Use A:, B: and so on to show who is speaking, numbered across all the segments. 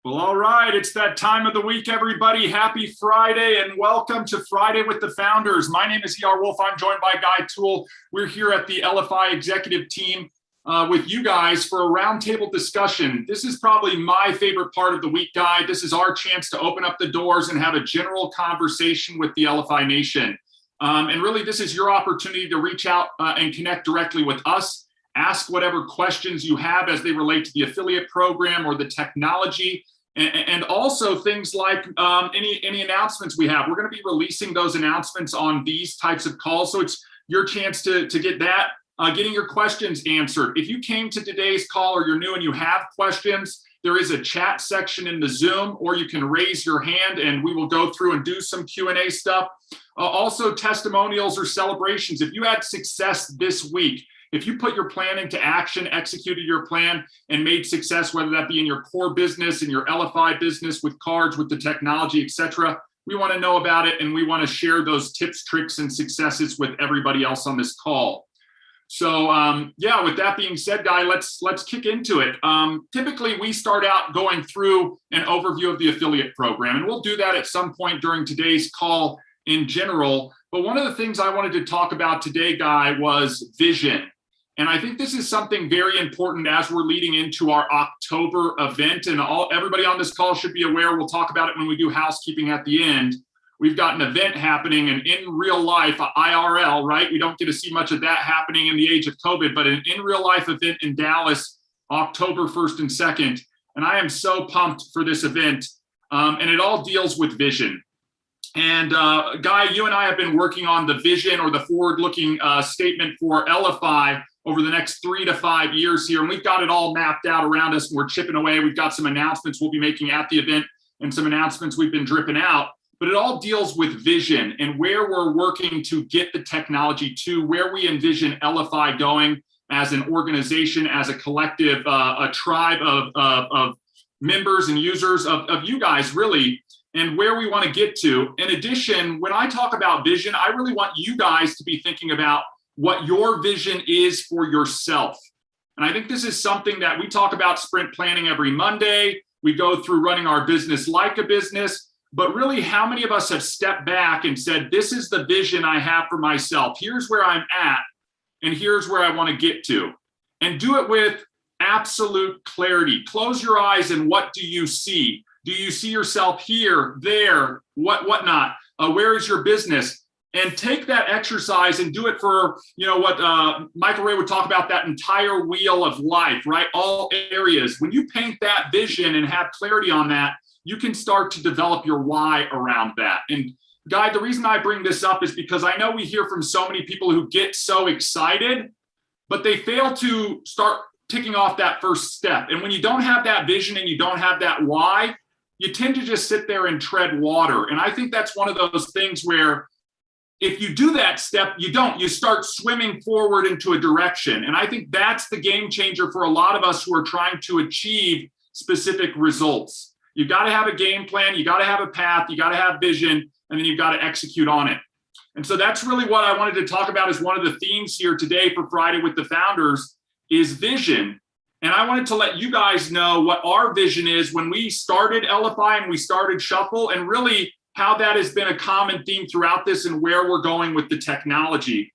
A: Well, all right. It's that time of the week, everybody. Happy Friday and welcome to Friday with the Founders. My name is E.R. Wolf. I'm joined by Guy Toole. We're here at the Elify executive team with you guys for a roundtable discussion. This is probably my favorite part of the week, Guy. This is our chance to open up the doors and have a general conversation with the Elify Nation. And really, this is your opportunity to reach out and connect directly with us. Ask whatever questions you have as they relate to the affiliate program or the technology, and also things like any announcements we have. We're going to be releasing those announcements on these types of calls, so it's your chance to get that, getting your questions answered. If you came to today's call or you're new and you have questions, there is a chat section in the Zoom, or you can raise your hand and we will go through and do some Q&A stuff. Also, testimonials or celebrations. If you had success this week, if you put your plan into action, executed your plan, and made success, whether that be in your core business, in your Elify business, with cards, with the technology, etc., we want to know about it, and we want to share those tips, tricks, and successes with everybody else on this call. So, yeah, with that being said, Guy, let's kick into it. Typically, we start out going through an overview of the affiliate program, and we'll do that at some point during today's call in general. But one of the things I wanted to talk about today, Guy, was vision. And I think this is something very important as we're leading into our October event. And everybody on this call should be aware, we'll talk about it when we do housekeeping at the end. We've got an event happening, and in real life, IRL, right? We don't get to see much of that happening in the age of COVID, but an in real life event in Dallas, October 1st and 2nd. And I am so pumped for this event. And it all deals with vision. And Guy, you and I have been working on the vision or the forward-looking statement for Elify over the next 3 to 5 years here. And we've got it all mapped out around us, and we're chipping away. We've got some announcements we'll be making at the event and some announcements we've been dripping out. But it all deals with vision and where we're working to get the technology to, where we envision Elify going as an organization, as a collective, a tribe of members and users of you guys, really, and where we want to get to. In addition, when I talk about vision, I really want you guys to be thinking about what your vision is for yourself. And I think this is something that we talk about sprint planning every Monday. We go through running our business like a business, but really, how many of us have stepped back and said, this is the vision I have for myself. Here's where I'm at, and here's where I want to get to. And do it with absolute clarity. Close your eyes, and what do you see? Do you see yourself here, there, whatnot? Where is your business? And take that exercise and do it for, what Michael Ray would talk about, that entire wheel of life, right? All areas. When you paint that vision and have clarity on that, you can start to develop your why around that. And Guy, the reason I bring this up is because I know we hear from so many people who get so excited, but they fail to start ticking off that first step. And when you don't have that vision and you don't have that why, you tend to just sit there and tread water. And I think that's one of those things where if you do that step, you start swimming forward into a direction. And I think that's the game changer for a lot of us who are trying to achieve specific results. You got to have a game plan, you got to have a path, you got to have vision, and then you've got to execute on it. And so that's really what I wanted to talk about as one of the themes here today for Friday with the Founders is vision. And I wanted to let you guys know what our vision is when we started Elify and we started Shuffle, and really how that has been a common theme throughout this and where we're going with the technology.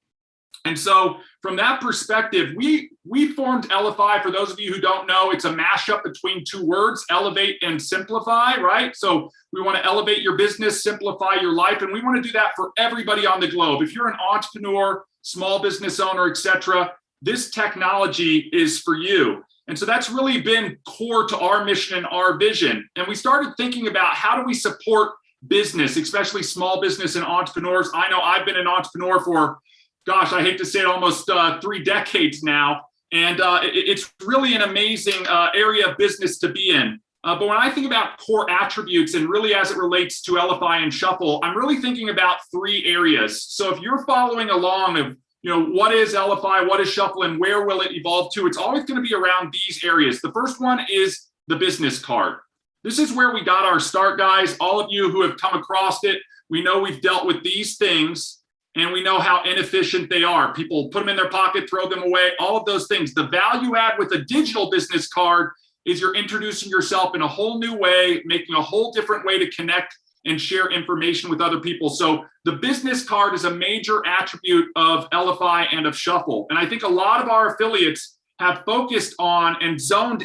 A: And so from that perspective, we formed Elify. For those of you who don't know, it's a mashup between two words, elevate and simplify, right? So we want to elevate your business, simplify your life, and we want to do that for everybody on the globe. If you're an entrepreneur, small business owner, etc., this technology is for you. And so that's really been core to our mission and our vision. And we started thinking about how do we support business, especially small business and entrepreneurs. I know I've been an entrepreneur for, gosh, I hate to say it, almost 3 decades now. And it's really an amazing area of business to be in. But when I think about core attributes and really as it relates to Elify and Shuffle, I'm really thinking about 3 areas. So if you're following along of, what is Elify, what is Shuffle, and where will it evolve to, it's always going to be around these areas. The first one is the business card. This is where we got our start, guys. All of you who have come across it, we know we've dealt with these things, and we know how inefficient they are. People put them in their pocket, throw them away, all of those things. The value add with a digital business card is you're introducing yourself in a whole new way, making a whole different way to connect and share information with other people. So the business card is a major attribute of Elify and of Shuffle. And I think a lot of our affiliates have focused on and zeroed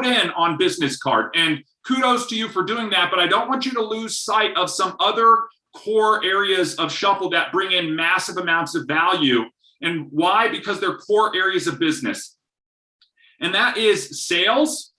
A: in on business card. And kudos to you for doing that, but I don't want you to lose sight of some other core areas of Shuffle that bring in massive amounts of value. And why? Because they're core areas of business. And that is sales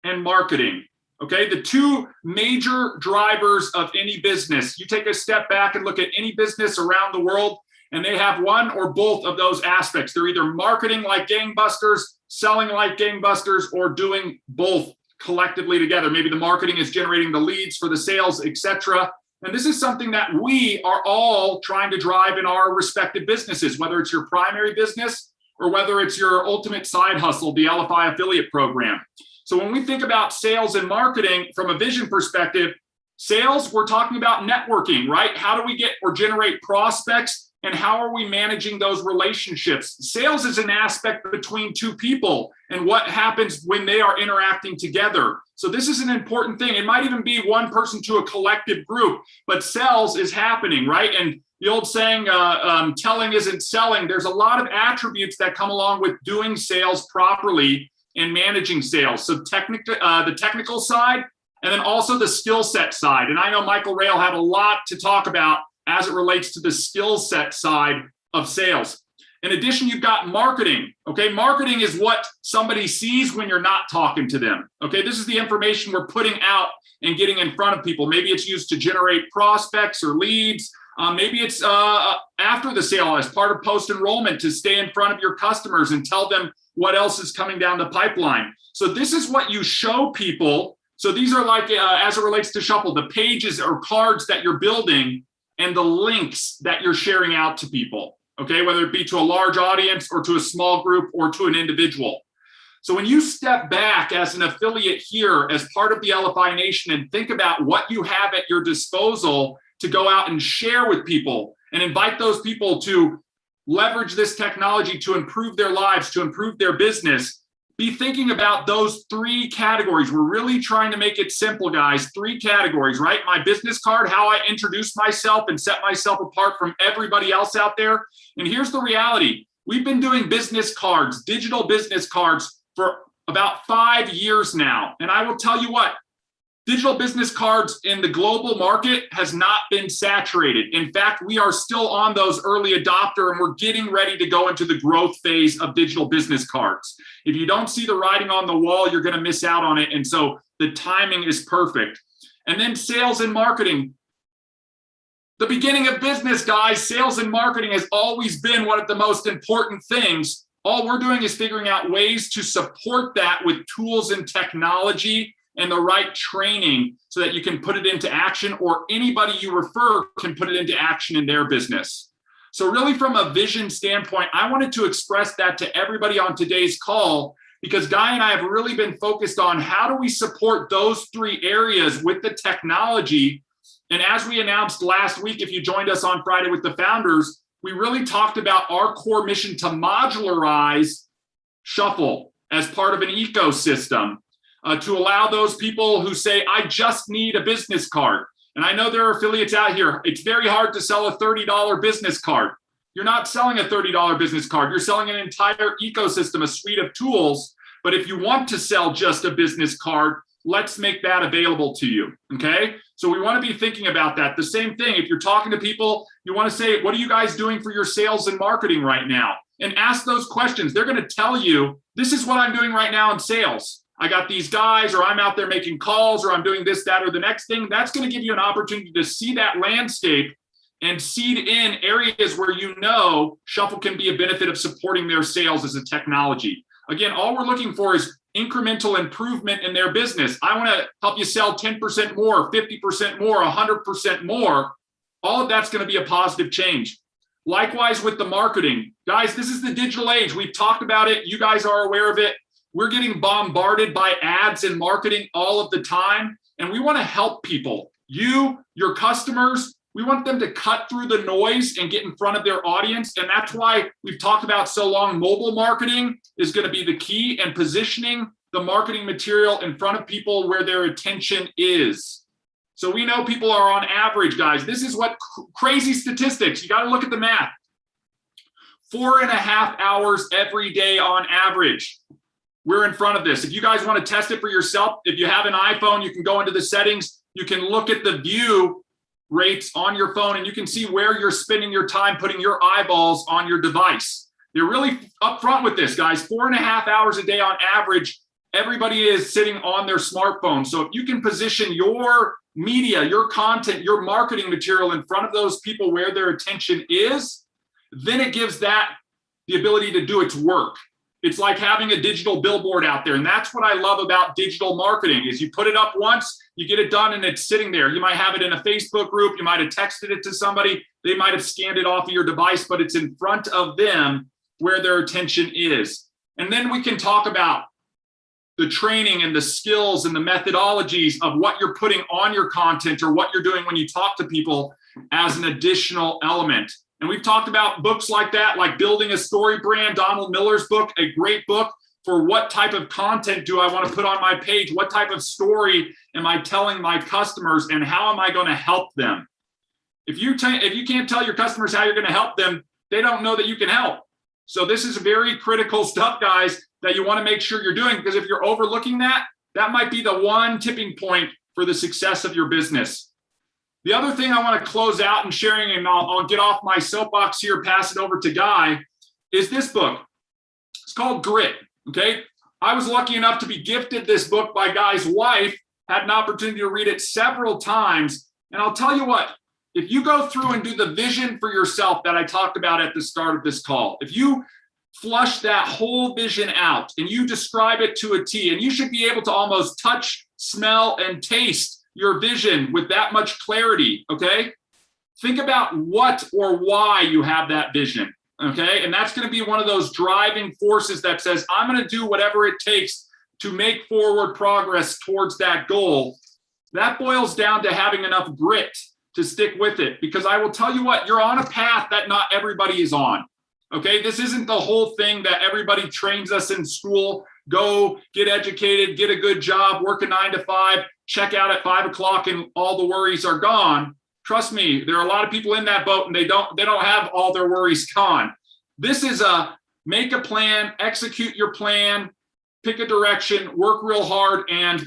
A: and marketing. Okay, the two major drivers of any business. You take a step back and look at any business around the world, and they have one or both of those aspects. They're either marketing like gangbusters, selling like gangbusters, or doing both collectively together. Maybe the marketing is generating the leads for the sales, etc. And this is something that we are all trying to drive in our respective businesses, whether it's your primary business or whether it's your ultimate side hustle, the Elify affiliate program. So when we think about sales and marketing from a vision perspective, sales, we're talking about networking, right? How do we get or generate prospects, and how are we managing those relationships? Sales is an aspect between two people and what happens when they are interacting together. So this is an important thing. It might even be one person to a collective group, but sales is happening, right? And the old saying, telling isn't selling. There's a lot of attributes that come along with doing sales properly and managing sales. So the technical side, and then also the skill set side. And I know Michael Ray will have a lot to talk about as it relates to the skill set side of sales. In addition, you've got marketing. Okay, marketing is what somebody sees when you're not talking to them. Okay, this is the information we're putting out and getting in front of people. Maybe it's used to generate prospects or leads. Maybe it's after the sale as part of post-enrollment to stay in front of your customers and tell them what else is coming down the pipeline. So this is what you show people. So these are like, as it relates to Shuffle, the pages or cards that you're building and the links that you're sharing out to people, okay? Whether it be to a large audience or to a small group or to an individual. So when you step back as an affiliate here, as part of the Elify Nation, and think about what you have at your disposal to go out and share with people and invite those people to leverage this technology to improve their lives, to improve their business, be thinking about those three categories. We're really trying to make it simple, guys. Three categories, right? My business card, how I introduce myself and set myself apart from everybody else out there. And here's the reality. We've been doing business cards, digital business cards, for about 5 years now. And I will tell you what, digital business cards in the global market has not been saturated. In fact, we are still on those early adopter, and we're getting ready to go into the growth phase of digital business cards. If you don't see the writing on the wall, you're going to miss out on it. And so the timing is perfect. And then sales and marketing. The beginning of business, guys, sales and marketing has always been one of the most important things. All we're doing is figuring out ways to support that with tools and technology and the right training so that you can put it into action, or anybody you refer can put it into action in their business. So really, from a vision standpoint, I wanted to express that to everybody on today's call, because Guy and I have really been focused on how do we support those three areas with the technology. And as we announced last week, if you joined us on Friday with the founders, we really talked about our core mission to modularize Shuffle as part of an ecosystem. To allow those people who say, I just need a business card. And I know there are affiliates out here. It's very hard to sell a $30 business card. You're not selling a $30 business card. You're selling an entire ecosystem, a suite of tools. But if you want to sell just a business card, let's make that available to you, okay? So we want to be thinking about that. The same thing, if you're talking to people, you want to say, what are you guys doing for your sales and marketing right now? And ask those questions. They're going to tell you, this is what I'm doing right now in sales. I got these guys, or I'm out there making calls, or I'm doing this, that, or the next thing. That's going to give you an opportunity to see that landscape and seed in areas where you know Shuffle can be a benefit of supporting their sales as a technology. Again, all we're looking for is incremental improvement in their business. I want to help you sell 10% more, 50% more, 100% more. All of that's going to be a positive change. Likewise with the marketing. Guys, this is the digital age. We've talked about it. You guys are aware of it. We're getting bombarded by ads and marketing all of the time, and we want to help people. You, your customers, we want them to cut through the noise and get in front of their audience, and that's why we've talked about so long mobile marketing is going to be the key, and positioning the marketing material in front of people where their attention is. So we know people are on average, guys. This is what crazy statistics. You got to look at the math. 4.5 hours every day on average. We're in front of this. If you guys want to test it for yourself, if you have an iPhone, you can go into the settings. You can look at the view rates on your phone, and you can see where you're spending your time putting your eyeballs on your device. They're really upfront with this, guys. 4.5 hours a day on average. Everybody is sitting on their smartphone. So if you can position your media, your content, your marketing material in front of those people where their attention is, then it gives that the ability to do its work. It's like having a digital billboard out there. And that's what I love about digital marketing is you put it up once, you get it done, and it's sitting there. You might have it in a Facebook group. You might have texted it to somebody. They might have scanned it off of your device, but it's in front of them where their attention is. And then we can talk about the training and the skills and the methodologies of what you're putting on your content or what you're doing when you talk to people as an additional element. And we've talked about books like that, like Building a Story Brand, Donald Miller's book, a great book for what type of content do I want to put on my page? What type of story am I telling my customers, and how am I going to help them? If you can't tell your customers how you're going to help them, they don't know that you can help. So this is very critical stuff, guys, that you want to make sure you're doing, because if you're overlooking that, that might be the one tipping point for the success of your business. The other thing I want to close out and sharing, and I'll get off my soapbox here, pass it over to Guy, is this book. It's called Grit, okay? I was lucky enough to be gifted this book by Guy's wife, had an opportunity to read it several times, and I'll tell you what, if you go through and do the vision for yourself that I talked about at the start of this call, if you flush that whole vision out and you describe it to a T, and you should be able to almost touch, smell, and taste your vision with that much clarity, okay? Think about what or why you have that vision, okay? And that's going to be one of those driving forces that says, I'm going to do whatever it takes to make forward progress towards that goal. That boils down to having enough grit to stick with it, because I will tell you what, you're on a path that not everybody is on, okay? This isn't the whole thing that everybody trains us in school. Go get educated, get a good job, work a 9 to 5, check out at 5 o'clock, and all the worries are gone. Trust me, there are a lot of people in that boat, and they don't have all their worries gone. This is a make a plan, execute your plan, pick a direction, work real hard, and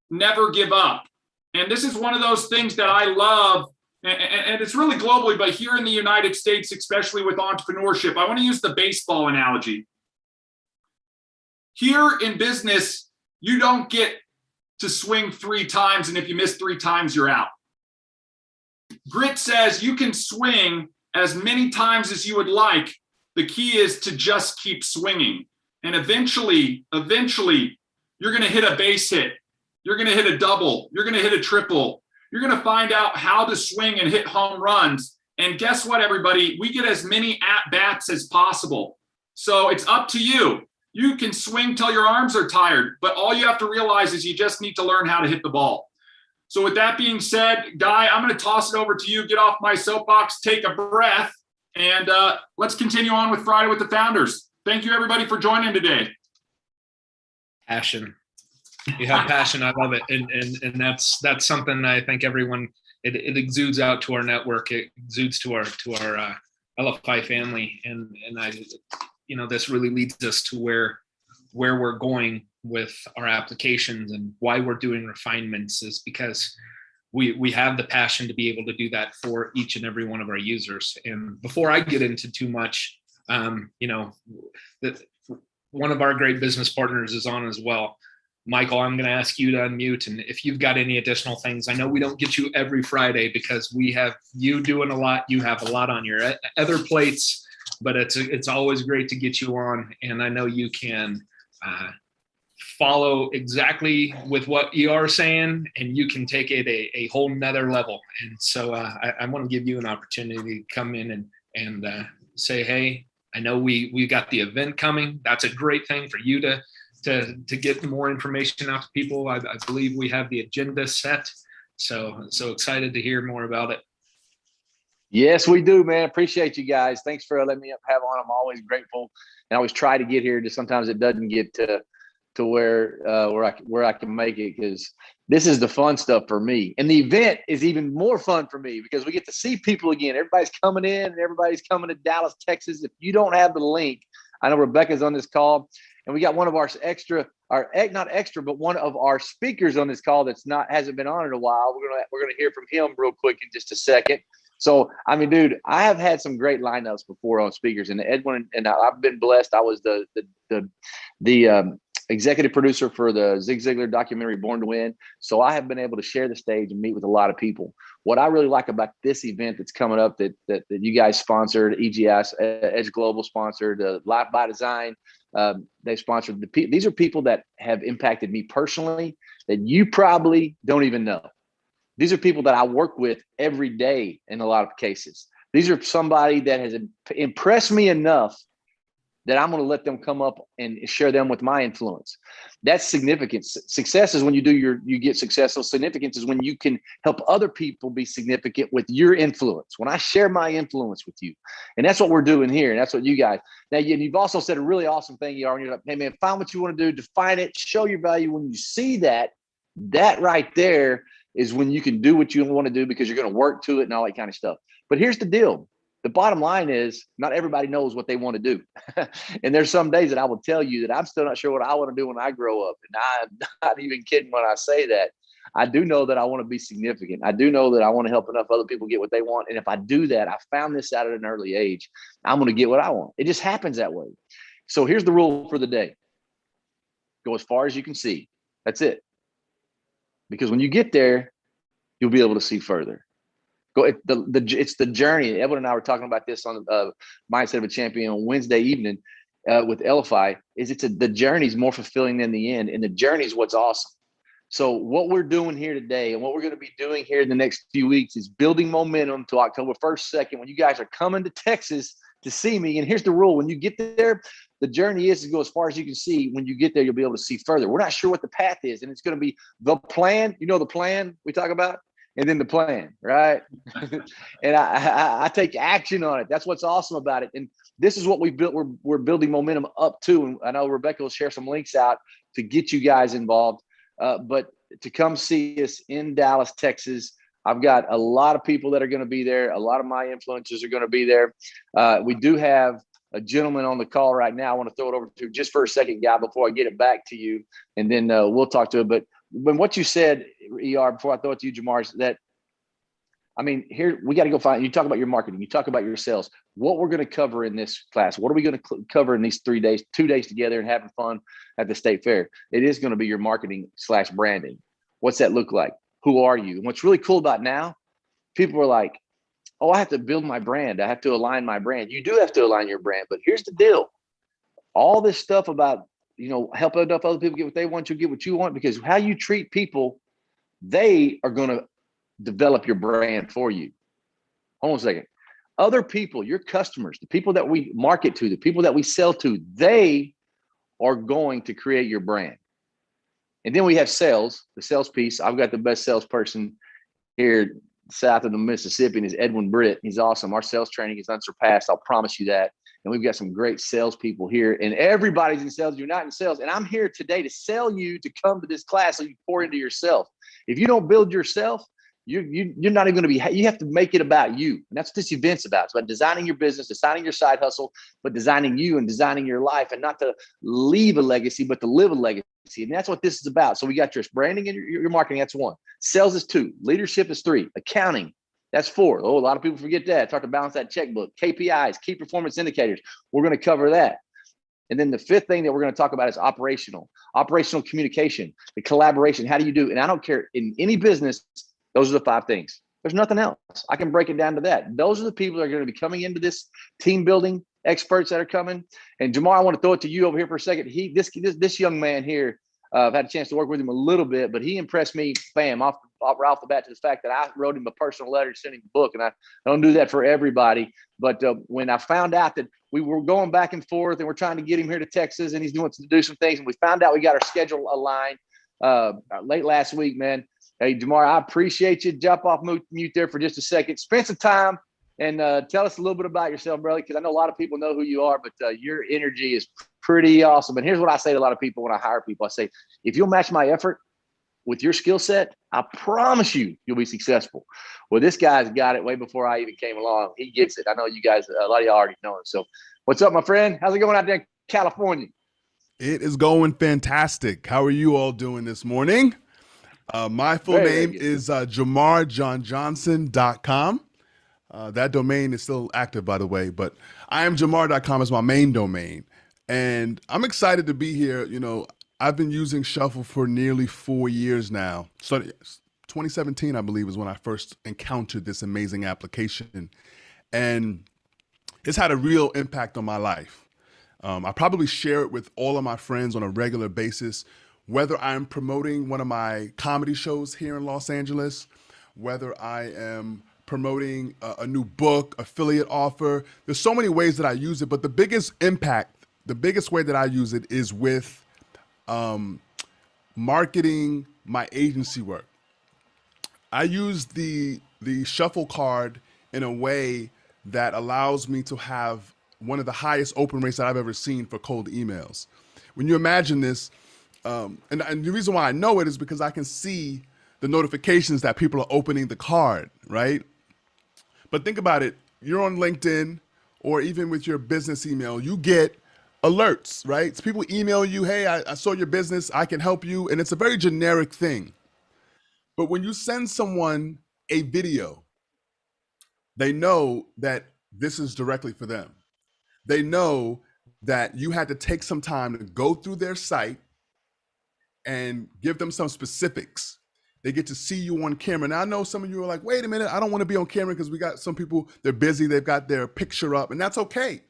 A: never give up. And this is one of those things that I love, and it's really globally, but here in the United States, especially with entrepreneurship, I want to use the baseball analogy. Here in business, you don't get to swing 3 times, and if you miss 3 times, you're out. Grit says you can swing as many times as you would like. The key is to just keep swinging. And eventually, you're going to hit a base hit. You're going to hit a double. You're going to hit a triple. You're going to find out how to swing and hit home runs. And guess what, everybody? We get as many at-bats as possible. So it's up to you. You can swing till your arms are tired, but all you have to realize is you just need to learn how to hit the ball. So with that being said, Guy, I'm going to toss it over to you. Get off my soapbox, take a breath, and let's continue on with Friday with the Founders. Thank you, everybody, for joining today.
B: Passion. You have passion. I love it. And that's something I think everyone, it exudes out to our network. It exudes to our Elify family. And I, this really leads us to where we're going with our applications, and why we're doing refinements is because we have the passion to be able to do that for each and every one of our users. And before I get into too much, one of our great business partners is on as well. Michael, I'm going to ask you to unmute, and if you've got any additional things, I know we don't get you every Friday because we have you doing a lot. You have a lot on your other plates, but it's always great to get you on, and I know you can follow exactly with what you are saying, and you can take it a whole nother level. And so I want to give you an opportunity to come in and say, hey, I know we got the event coming. That's a great thing for you to get more information out to people. I believe we have the agenda set. So excited to hear more about it.
C: Yes, we do, man. Appreciate you guys. Thanks for letting me have on. I'm always grateful, and I always try to get here. Just sometimes it doesn't get to where I can make it, because this is the fun stuff for me. And the event is even more fun for me because we get to see people again. Everybody's coming in and everybody's coming to Dallas, Texas. If you don't have the link, I know Rebecca's on this call, and we got one of our one of our speakers on this call hasn't been on in a while. We're gonna hear from him real quick in just a second. So, I mean, dude, I have had some great lineups before on speakers, and Edwin and I've been blessed. I was the executive producer for the Zig Ziglar documentary Born to Win. So I have been able to share the stage and meet with a lot of people. What I really like about this event that's coming up that you guys sponsored, EGS, Edge Global sponsored, Life by Design, they sponsored. These are people that have impacted me personally that you probably don't even know. These are people that I work with every day in a lot of cases. These are somebody that has impressed me enough that I'm going to let them come up and share them with my influence. That's significance. Success is when you get successful. Significance is when you can help other people be significant with your influence. When I share my influence with you, and that's what we're doing here. And that's what you guys, now you've also said a really awesome thing, Yar, and you're like, hey man, find what you want to do, define it, show your value. When you see that right there is when you can do what you want to do because you're going to work to it and all that kind of stuff. But here's the deal. The bottom line is not everybody knows what they want to do. And there's some days that I will tell you that I'm still not sure what I want to do when I grow up. And I'm not even kidding when I say that. I do know that I want to be significant. I do know that I want to help enough other people get what they want. And if I do that, I found this out at an early age, I'm going to get what I want. It just happens that way. So here's the rule for the day. Go as far as you can see. That's it. Because when you get there, you'll be able to see further. It's the journey. Edwin and I were talking about this on Mindset of a Champion on Wednesday evening with Elify. The journey is more fulfilling than the end, and the journey is what's awesome. So what we're doing here today and what we're going to be doing here in the next few weeks is building momentum to October 1st, 2nd, when you guys are coming to Texas to see me. And here's the rule. When you get there, the journey is to go as far as you can see. When you get there, you'll be able to see further. We're not sure what the path is, and it's going to be the plan. You know the plan we talk about? And then the plan, right? And I take action on it. That's what's awesome about it. And this is what we've built. We're building momentum up to. And I know Rebecca will share some links out to get you guys involved. But to come see us in Dallas, Texas, I've got a lot of people that are going to be there. A lot of my influencers are going to be there. We do have a gentleman on the call right now. I want to throw it over to just for a second, guy, before I get it back to you. And then we'll talk to it. But when what you said, ER, before I throw it to you, Jamar, is that, I mean, here we got to go find, you talk about your marketing, you talk about your sales, what we're going to cover in this class. What are we going to cover in these 3 days, 2 days together and having fun at the state fair? It is going to be your marketing / branding. What's that look like? Who are you? And what's really cool about now, people are like, oh, I have to build my brand. I have to align my brand. You do have to align your brand, but here's the deal. All this stuff about, helping enough other people get what they want, you get what you want, because how you treat people, they are going to develop your brand for you. Hold on a second. Other people, your customers, the people that we market to, the people that we sell to, they are going to create your brand. And then we have sales, the sales piece. I've got the best salesperson here south of the Mississippi, and is Edwin Britt. He's awesome. Our sales training is unsurpassed. I'll promise you that. And we've got some great salespeople here, and everybody's in sales. You're not in sales. And I'm here today to sell you to come to this class so you pour into yourself. If you don't build yourself, you're not even going to be, you have to make it about you. And that's what this event's about. It's about designing your business, designing your side hustle, but designing you and designing your life, and not to leave a legacy, but to live a legacy. And that's what this is about. So we got your branding and your marketing. That's 1. Sales is 2. Leadership is 3. Accounting, that's 4. Oh, a lot of people forget that. It's hard to balance that checkbook. KPIs, key performance indicators. We're going to cover that. And then the 5th thing that we're going to talk about is operational communication, the collaboration. How do you do? And I don't care, in any business, those are the 5 things. There's nothing else. I can break it down to that. Those are the people that are going to be coming into this team building, experts that are coming. And Jamar, I want to throw it to you over here for a second. This young man here, I've had a chance to work with him a little bit, but he impressed me, right off the bat, to the fact that I wrote him a personal letter, sent him a book, and I don't do that for everybody. But when I found out that we were going back and forth and we're trying to get him here to Texas, and he's doing to do some things, and we found out we got our schedule aligned late last week, man. Hey, Jamar, I appreciate you. Jump off mute there for just a second. Spend some time And tell us a little bit about yourself, brother, because I know a lot of people know who you are, but your energy is pretty awesome. And here's what I say to a lot of people when I hire people. I say, if you'll match my effort with your skill set, I promise you'll be successful. Well, this guy's got it way before I even came along. He gets it. I know you guys, a lot of y'all already know it. So what's up, my friend? How's it going out there in California?
D: It is going fantastic. How are you all doing this morning? My full name is JamarJohnJohnson.com. That domain is still active, by the way, but I am Jamar.com as my main domain. And I'm excited to be here. You know, I've been using Shuffle for nearly 4 years now. So 2017, I believe, is when I first encountered this amazing application. And it's had a real impact on my life. I probably share it with all of my friends on a regular basis, whether I'm promoting one of my comedy shows here in Los Angeles, whether I am promoting a new book, affiliate offer. There's so many ways that I use it, but the biggest impact, the biggest way that I use it is with marketing my agency work. I use the Shuffle card in a way that allows me to have one of the highest open rates that I've ever seen for cold emails. When you imagine this, and the reason why I know it is because I can see the notifications that people are opening the card, right? But think about it. You're on LinkedIn or even with your business email, you get alerts, right? So people email you, hey, I saw your business, I can help you. And it's a very generic thing. But when you send someone a video, they know that this is directly for them. They know that you had to take some time to go through their site and give them some specifics. They get to see you on camera. Now, I know some of you are like, wait a minute, I don't want to be on camera because we got some people, they're busy, they've got their picture up, and that's okay.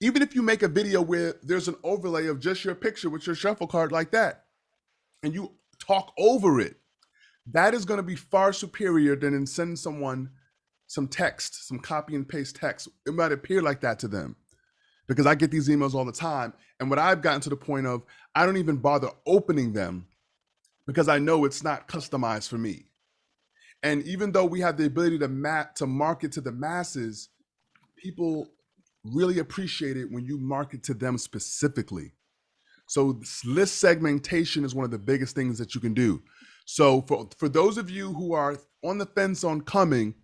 D: Even if you make a video where there's an overlay of just your picture with your Shuffle card like that, and you talk over it, that is going to be far superior than in sending someone some text, some copy and paste text. It might appear like that to them because I get these emails all the time. And what I've gotten to the point of, I don't even bother opening them because I know it's not customized for me. And even though we have the ability to market to the masses, people really appreciate it when you market to them specifically. So list segmentation is one of the biggest things that you can do. So for those of you who are on the fence on coming,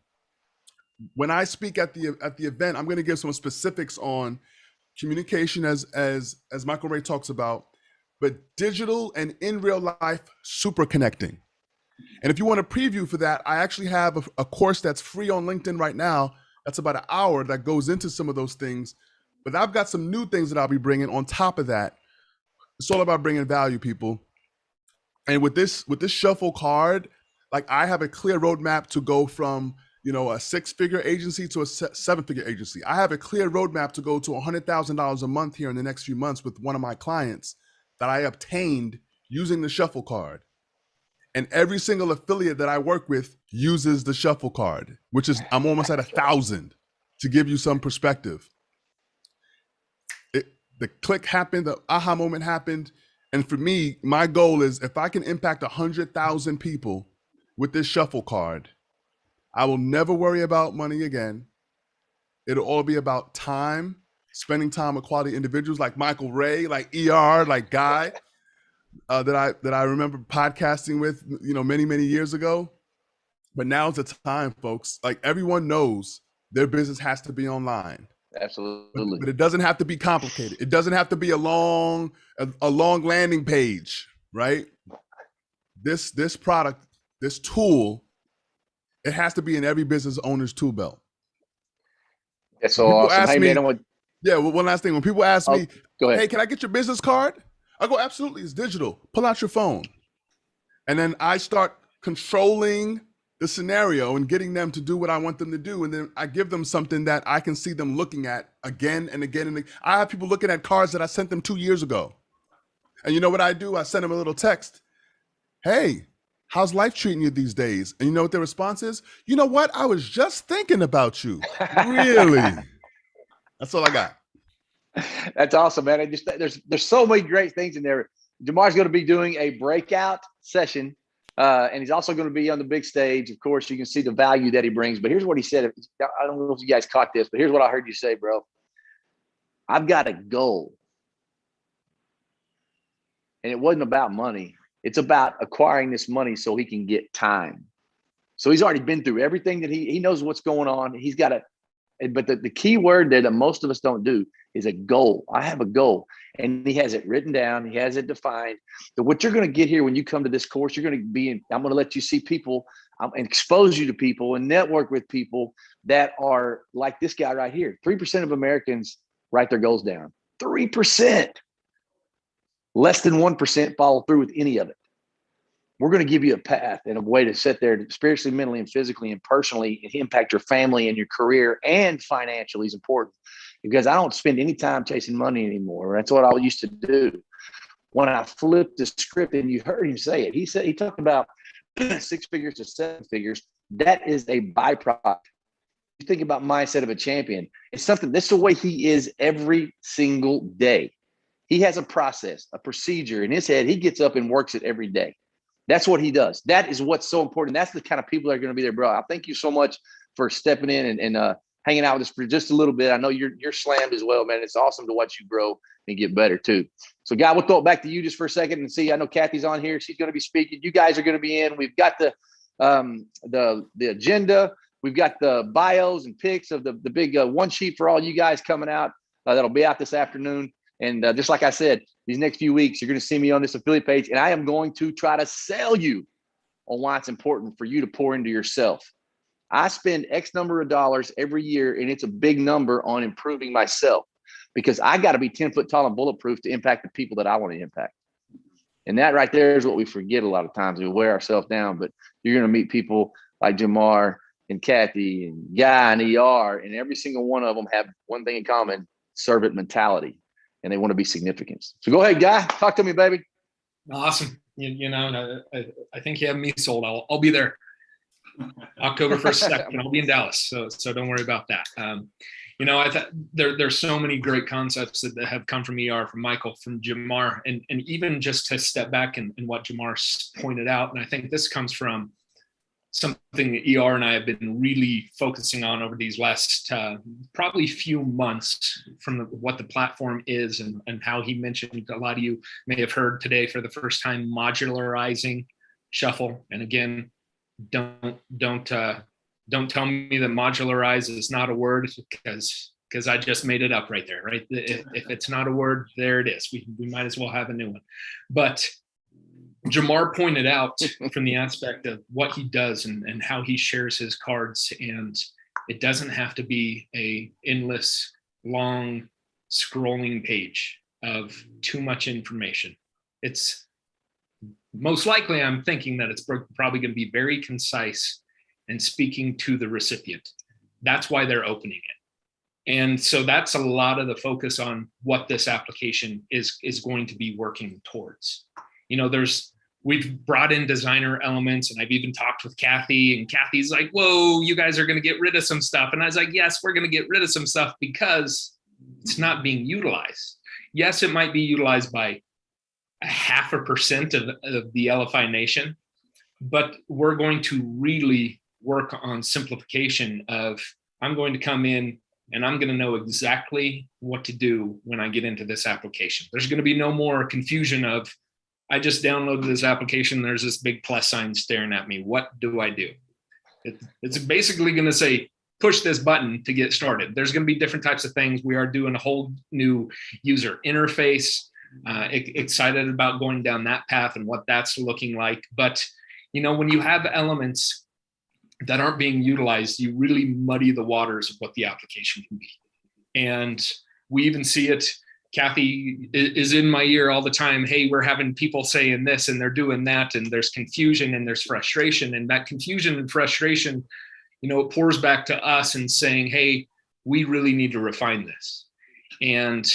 D: when I speak at the event, I'm going to give some specifics on communication as Michael Ray talks about, but digital and in real life super connecting. And if you want a preview for that, I actually have a course that's free on LinkedIn right now. That's about an hour that goes into some of those things. But I've got some new things that I'll be bringing on top of that. It's all about bringing value, people. And with this Shuffle card, like I have a clear roadmap to go from, you know, a 6-figure agency to a 7-figure agency. I have a clear roadmap to go to $100,000 a month here in the next few months with one of my clients that I obtained using the Shuffle card. And every single affiliate that I work with uses the Shuffle card, which is, I'm almost at 1,000 to give you some perspective. The click happened, the aha moment happened. And for me, my goal is if I can impact 100,000 people with this Shuffle card, I will never worry about money again. It'll all be about time, spending time with quality individuals like Michael Ray, like ER, like Guy, that I remember podcasting with, you know, many, many years ago. But now's the time, folks. Like everyone knows their business has to be online.
C: Absolutely.
D: But it doesn't have to be complicated. It doesn't have to be a long landing page, right? This product, this tool, it has to be in every business owner's tool belt.
C: That's so awesome. Hey, man,
D: one last thing. When people ask me,
C: go ahead.
D: Hey, can I get your business card? I go, absolutely, it's digital. Pull out your phone. And then I start controlling the scenario and getting them to do what I want them to do. And then I give them something that I can see them looking at again and again and again. I have people looking at cards that I sent them 2 years ago. And you know what I do? I send them a little text. Hey, how's life treating you these days? And you know what their response is? You know what? I was just thinking about you. Really? That's all I got.
C: That's awesome, man. There's so many great things in there. Jamar's going to be doing a breakout session And he's also going to be on the big stage. Of course, you can see the value that he brings. But here's what he said. I don't know if you guys caught this, but here's what I heard you say, bro. I've got a goal. And it wasn't about money. It's about acquiring this money so he can get time. So he's already been through everything that he knows what's going on. He's got but the key word that most of us don't do is a goal. I have a goal. And he has it written down. He has it defined. So what you're going to get here when you come to this course, you're going to be I'm going to let you see people and expose you to people and network with people that are like this guy right here. 3% of Americans write their goals down. 3%. Less than 1% follow through with any of it. We're going to give you a path and a way to sit there spiritually, mentally, and physically and personally and impact your family and your career, and financially is important, because I don't spend any time chasing money anymore. That's what I used to do. When I flipped the script, and you heard him say it, he talked about 6 figures to 7 figures. That is a byproduct. You think about mindset of a champion. It's something, that's the way he is every single day. He has a process, a procedure in his head. He gets up and works it every day. That's what he does. That is what's so important. That's the kind of people that are going to be there, bro. I thank you so much for stepping in and hanging out with us for just a little bit. I know you're slammed as well, man. It's awesome to watch you grow and get better too. So, Guy, we'll throw it back to you just for a second and see. I know Kathy's on here. She's going to be speaking. You guys are going to be in. We've got the agenda. We've got the bios and pics of the big one sheet for all you guys coming out. That'll be out this afternoon. And just like I said, these next few weeks, you're going to see me on this affiliate page, and I am going to try to sell you on why it's important for you to pour into yourself. I spend X number of dollars every year, and it's a big number on improving myself, because I got to be 10 foot tall and bulletproof to impact the people that I want to impact. And that right there is what we forget a lot of times. We wear ourselves down, but you're going to meet people like Jamar and Kathy and Guy and ER, and every single one of them have one thing in common: servant mentality. And they want to be significant. So go ahead, Guy. Talk to me, baby.
B: Awesome. You know, I think you have me sold. I'll be there October 1st, 2nd. I'll be in Dallas. So don't worry about that. You know, there's so many great concepts that have come from ER, from Michael, from Jamar, and even just to step back and what Jamar pointed out. And I think this comes from something that ER and I have been really focusing on over these last probably few months, from what the platform is and how he mentioned, a lot of you may have heard today for the first time, modularizing Shuffle. And again, don't tell me that modularize is not a word, because I just made it up right there, right? If it's not a word, there it is. We might as well have a new one. But Jamar pointed out from the aspect of what he does and how he shares his cards, and it doesn't have to be a endless, long, scrolling page of too much information. It's most likely, I'm thinking that it's probably going to be very concise and speaking to the recipient. That's why they're opening it. And so that's a lot of the focus on what this application is going to be working towards. You know, we've brought in designer elements, and I've even talked with Kathy, and Kathy's like, whoa, you guys are going to get rid of some stuff. And I was like, yes, we're going to get rid of some stuff because it's not being utilized. Yes, it might be utilized by 0.5% of the Elify Nation, but we're going to really work on simplification of, I'm going to come in and I'm going to know exactly what to do when I get into this application. There's going to be no more confusion of, I just downloaded this application, there's this big plus sign staring at me. What do I do? It's basically going to say, push this button to get started. There's going to be different types of things. We are doing a whole new user interface. Excited about going down that path and what that's looking like. But, you know, when you have elements that aren't being utilized, you really muddy the waters of what the application can be. And we even see it. Kathy is in my ear all the time. Hey, we're having people saying this and they're doing that, and there's confusion and there's frustration. And that confusion and frustration, you know, it pours back to us and saying, hey, we really need to refine this. And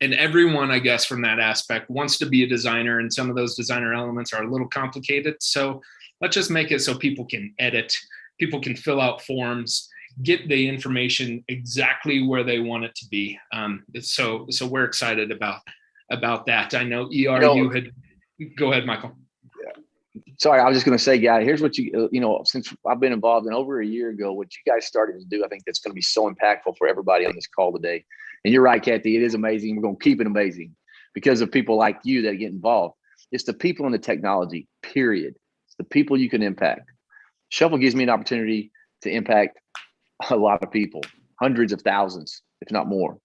B: everyone, I guess, from that aspect wants to be a designer, and some of those designer elements are a little complicated. So let's just make it so people can edit, people can fill out forms, get the information exactly where they want it to be. So we're excited about that. I know ER, you had, go ahead, Michael.
C: Sorry, I was just going to say, guys, here's what since I've been involved in over a year ago, what you guys started to do, I think that's going to be so impactful for everybody on this call today. And you're right, Kathy, it is amazing. We're going to keep it amazing because of people like you that get involved. It's the people and the technology, period. It's the people you can impact. Shuffle gives me an opportunity to impact a lot of people, hundreds of thousands, if not more.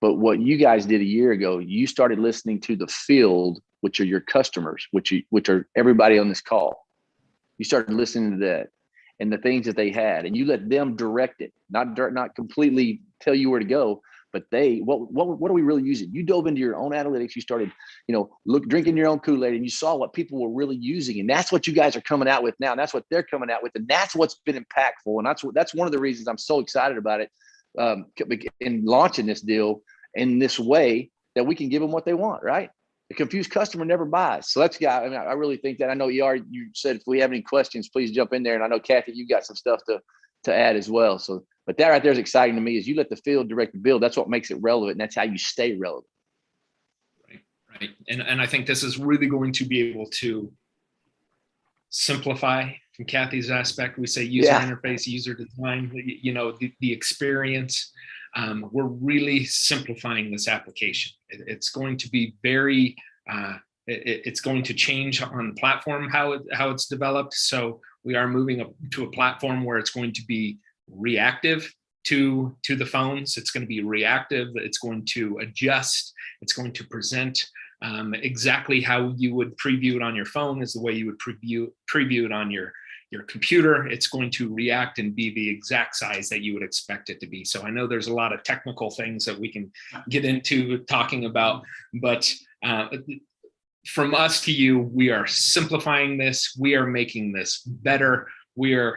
C: But what you guys did a year ago, you started listening to the field, which are your customers, which are everybody on this call. You started listening to that and the things that they had, and you let them direct it, not completely tell you where to go, but what are we really using? You dove into your own analytics. You started, drinking your own Kool-Aid, and you saw what people were really using, and that's what you guys are coming out with now. And that's what they're coming out with, and that's what's been impactful. And that's one of the reasons I'm so excited about it. In launching this deal in this way that we can give them what they want, right? The confused customer never buys. So I really think that. I know you said if we have any questions, please jump in there. And I know, Kathy, you got some stuff to add as well. So, but that right there is exciting to me, is you let the field direct the build. That's what makes it relevant. And that's how you stay relevant.
B: Right. And I think this is really going to be able to simplify. From Kathy's aspect, we say user interface, user design, the experience. We're really simplifying this application. It's going to be very, it's going to change on the platform how it's developed. So we are moving up to a platform where it's going to be reactive to the phones. It's going to be reactive. It's going to adjust. It's going to present exactly how you would preview it on your phone is the way you would preview it on your computer. It's going to react and be the exact size that you would expect it to be. So I know there's a lot of technical things that we can get into talking about, but from us to you, we are simplifying this. We are making this better. We are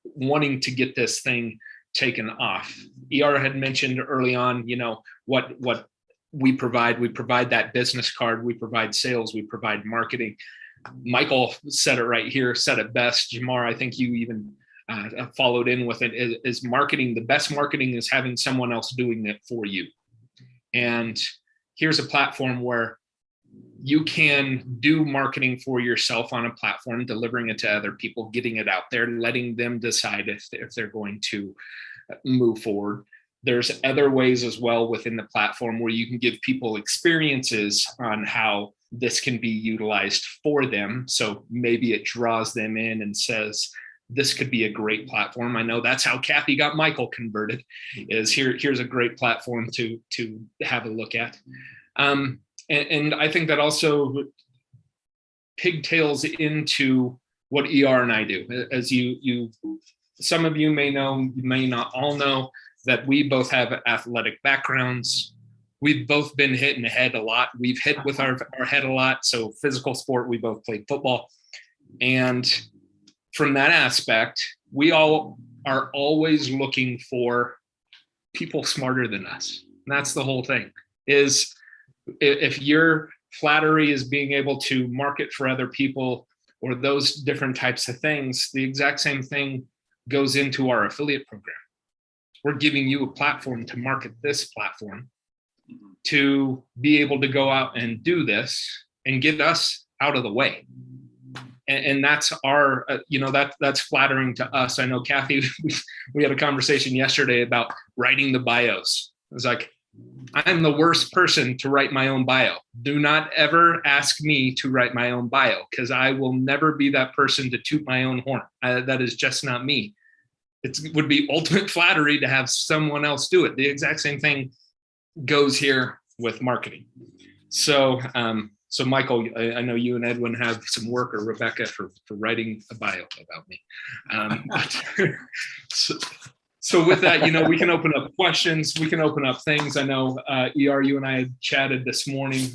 B: wanting to get this thing taken off. ER had mentioned early on, what we provide. We provide that business card. We provide sales. We provide marketing. Michael said it best. Jamar, I think you even followed in with it, is marketing. The best marketing is having someone else doing it for you. And here's a platform where you can do marketing for yourself on a platform, delivering it to other people, getting it out there, letting them decide if they're going to move forward. There's other ways as well within the platform where you can give people experiences on how this can be utilized for them. So maybe it draws them in and says, this could be a great platform. I know that's how Kathy got Michael converted, is here's a great platform to have a look at. And I think that also pigtails into what ER and I do. As some of you may know, you may not all know, that we both have athletic backgrounds. We've both been hit in the head a lot. We've hit with our head a lot. So physical sport, we both played football. And from that aspect, we all are always looking for people smarter than us. And that's the whole thing, is if your flattery is being able to market for other people or those different types of things, the exact same thing goes into our affiliate program. We're giving you a platform to market this platform, to be able to go out and do this and get us out of the way. And that's our, that's flattering to us. I know, Kathy, we had a conversation yesterday about writing the bios. It was like, I'm the worst person to write my own bio. Do not ever ask me to write my own bio, because I will never be that person to toot my own horn. That is just not me. It would be ultimate flattery to have someone else do it. The exact same thing goes here with marketing. So, Michael, I know you and Edwin have some work, or Rebecca, for writing a bio about me. So with that, we can open up questions. We can open up things. I know, ER, you and I had chatted this morning.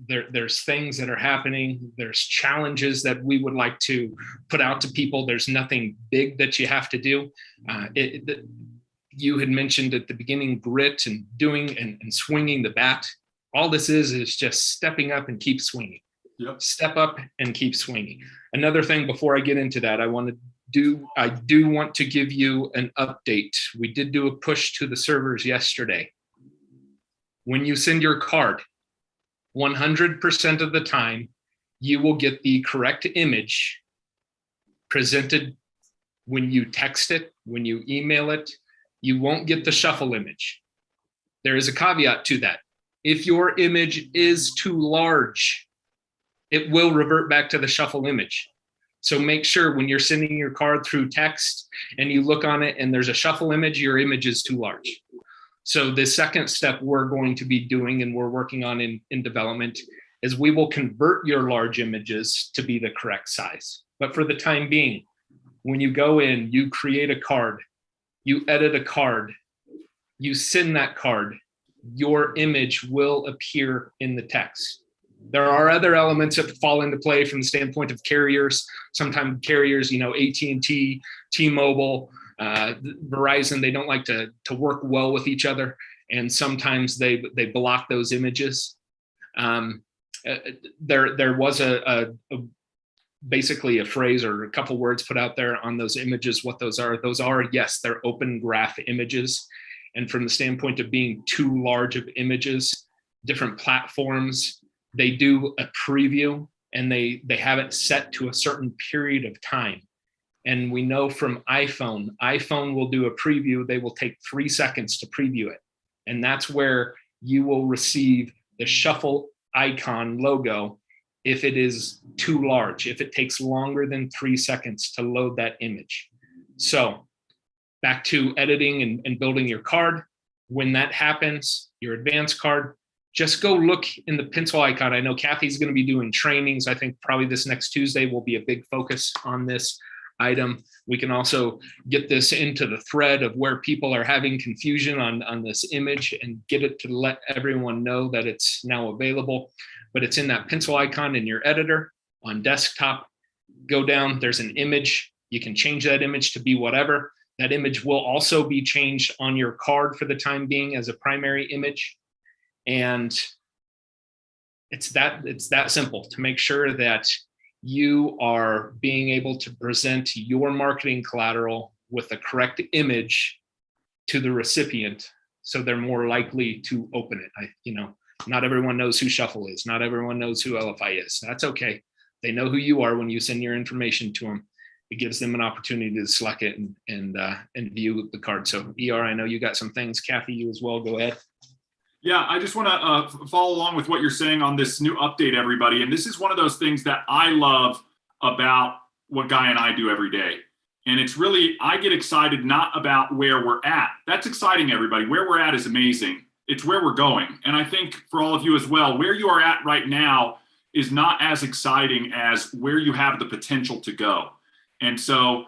B: There's things that are happening. There's challenges that we would like to put out to people. There's nothing big that you have to do. You had mentioned at the beginning grit and doing and swinging the bat. All this is just stepping up and keep swinging. Yep. Step up and keep swinging. Another thing before I get into that, I do want to give you an update. We did do a push to the servers yesterday. When you send your card, 100% of the time, you will get the correct image presented when you text it, when you email it. You won't get the shuffle image. There is a caveat to that. If your image is too large, it will revert back to the shuffle image. So make sure when you're sending your card through text and you look on it and there's a shuffle image, your image is too large. So the second step we're going to be doing and we're working on in development is we will convert your large images to be the correct size. But for the time being, when you go in, you create a card, you edit a card, you send that card, your image will appear in the text. There are other elements that fall into play from the standpoint of carriers. Sometimes carriers, AT&T, T-Mobile, Verizon, they don't like to work well with each other. And sometimes they block those images. There was basically a phrase or a couple words put out there on those images. What those are, yes, they're open graph images. And from the standpoint of being too large of images, different platforms, they do a preview and they have it set to a certain period of time. And we know from iPhone will do a preview. They will take 3 seconds to preview it. And that's where you will receive the shuffle icon logo if it is too large, if it takes longer than 3 seconds to load that image. So back to editing and building your card. When that happens, your advanced card, just go look in the pencil icon. I know Kathy's going to be doing trainings. I think probably this next Tuesday will be a big focus on this item. We can also get this into the thread of where people are having confusion on this image and get it to let everyone know that it's now available. But it's in that pencil icon in your editor on desktop. Go down, there's an image. You can change that image to be whatever. That image will also be changed on your card for the time being as a primary image. And it's that simple to make sure that you are being able to present your marketing collateral with the correct image to the recipient, so they're more likely to open it. Not everyone knows who Shuffle is. Not everyone knows who Elify is. That's okay. They know who you are when you send your information to them. It gives them an opportunity to select it and view the card. So ER, I know you got some things. Kathy, you as well. Go ahead.
A: Yeah, I just want to follow along with what you're saying on this new update, everybody. And this is one of those things that I love about what Guy and I do every day. And it's really, I get excited not about where we're at. That's exciting, everybody. Where we're at is amazing. It's where we're going. And I think for all of you as well, where you are at right now is not as exciting as where you have the potential to go. And so,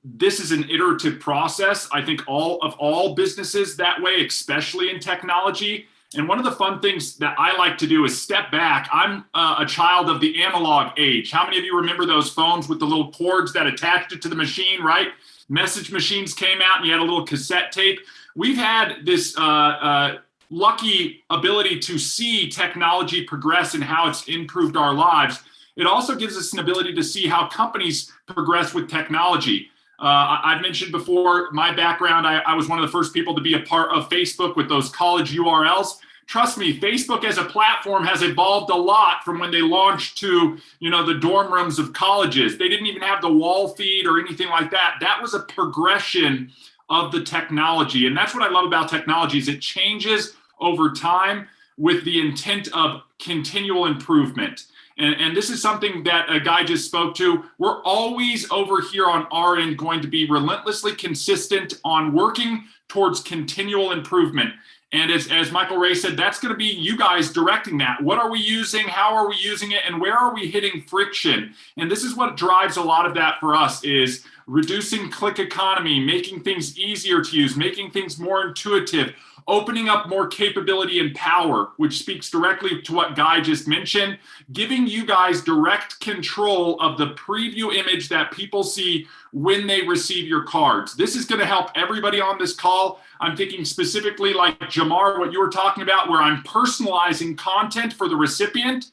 A: this is an iterative process. I think all businesses that way, especially in technology. And one of the fun things that I like to do is step back. I'm a child of the analog age. How many of you remember those phones with the little cords that attached it to the machine, right? Message machines came out and you had a little cassette tape. We've had this lucky ability to see technology progress and how it's improved our lives. It also gives us an ability to see how companies progress with technology. I've mentioned before my background. I was one of the first people to be a part of Facebook with those college URLs. Trust me, Facebook as a platform has evolved a lot from when they launched to, the dorm rooms of colleges. They didn't even have the wall feed or anything like that. That was a progression of the technology. And that's what I love about technology is it changes over time with the intent of continual improvement. And this is something that a guy just spoke to. We're always over here on our end going to be relentlessly consistent on working towards continual improvement. And as Michael Ray said, that's going to be you guys directing that. What are we using? How are we using it? And where are we hitting friction? And this is what drives a lot of that for us is reducing click economy, making things easier to use, making things more intuitive, opening up more capability and power, which speaks directly to what Guy just mentioned, giving you guys direct control of the preview image that people see when they receive your cards. This is going to help everybody on this call. I'm thinking specifically like Jamar, what you were talking about, where I'm personalizing content for the recipient.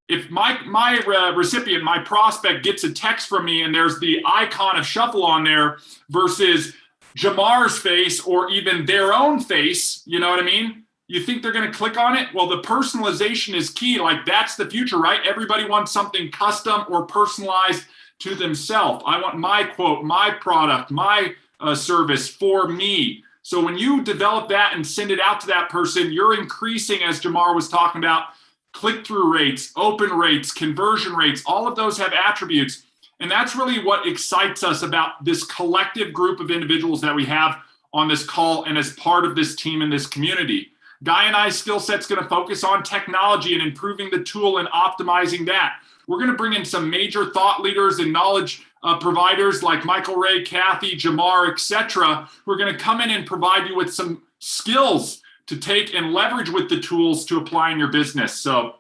A: If my recipient, my prospect gets a text from me and there's the icon of Shuffle on there versus Jamar's face or even their own face, you know what I mean? You think they're going to click on it? Well, the personalization is key. Like, that's the future, right? Everybody wants something custom or personalized to themselves. I want my quote, my product, my service for me. So when you develop that and send it out to that person, you're increasing, as Jamar was talking about, click-through rates, open rates, conversion rates. All of those have attributes. And that's really what excites us about this collective group of individuals that we have on this call and as part of this team and this community. Guy and I's skill set's going to focus on technology and improving the tool and optimizing that. We're going to bring in some major thought leaders and knowledge providers like Michael Ray, Kathy, Jamar, etc. Who are going to come in and provide you with some skills to take and leverage with the tools to apply in your business. So,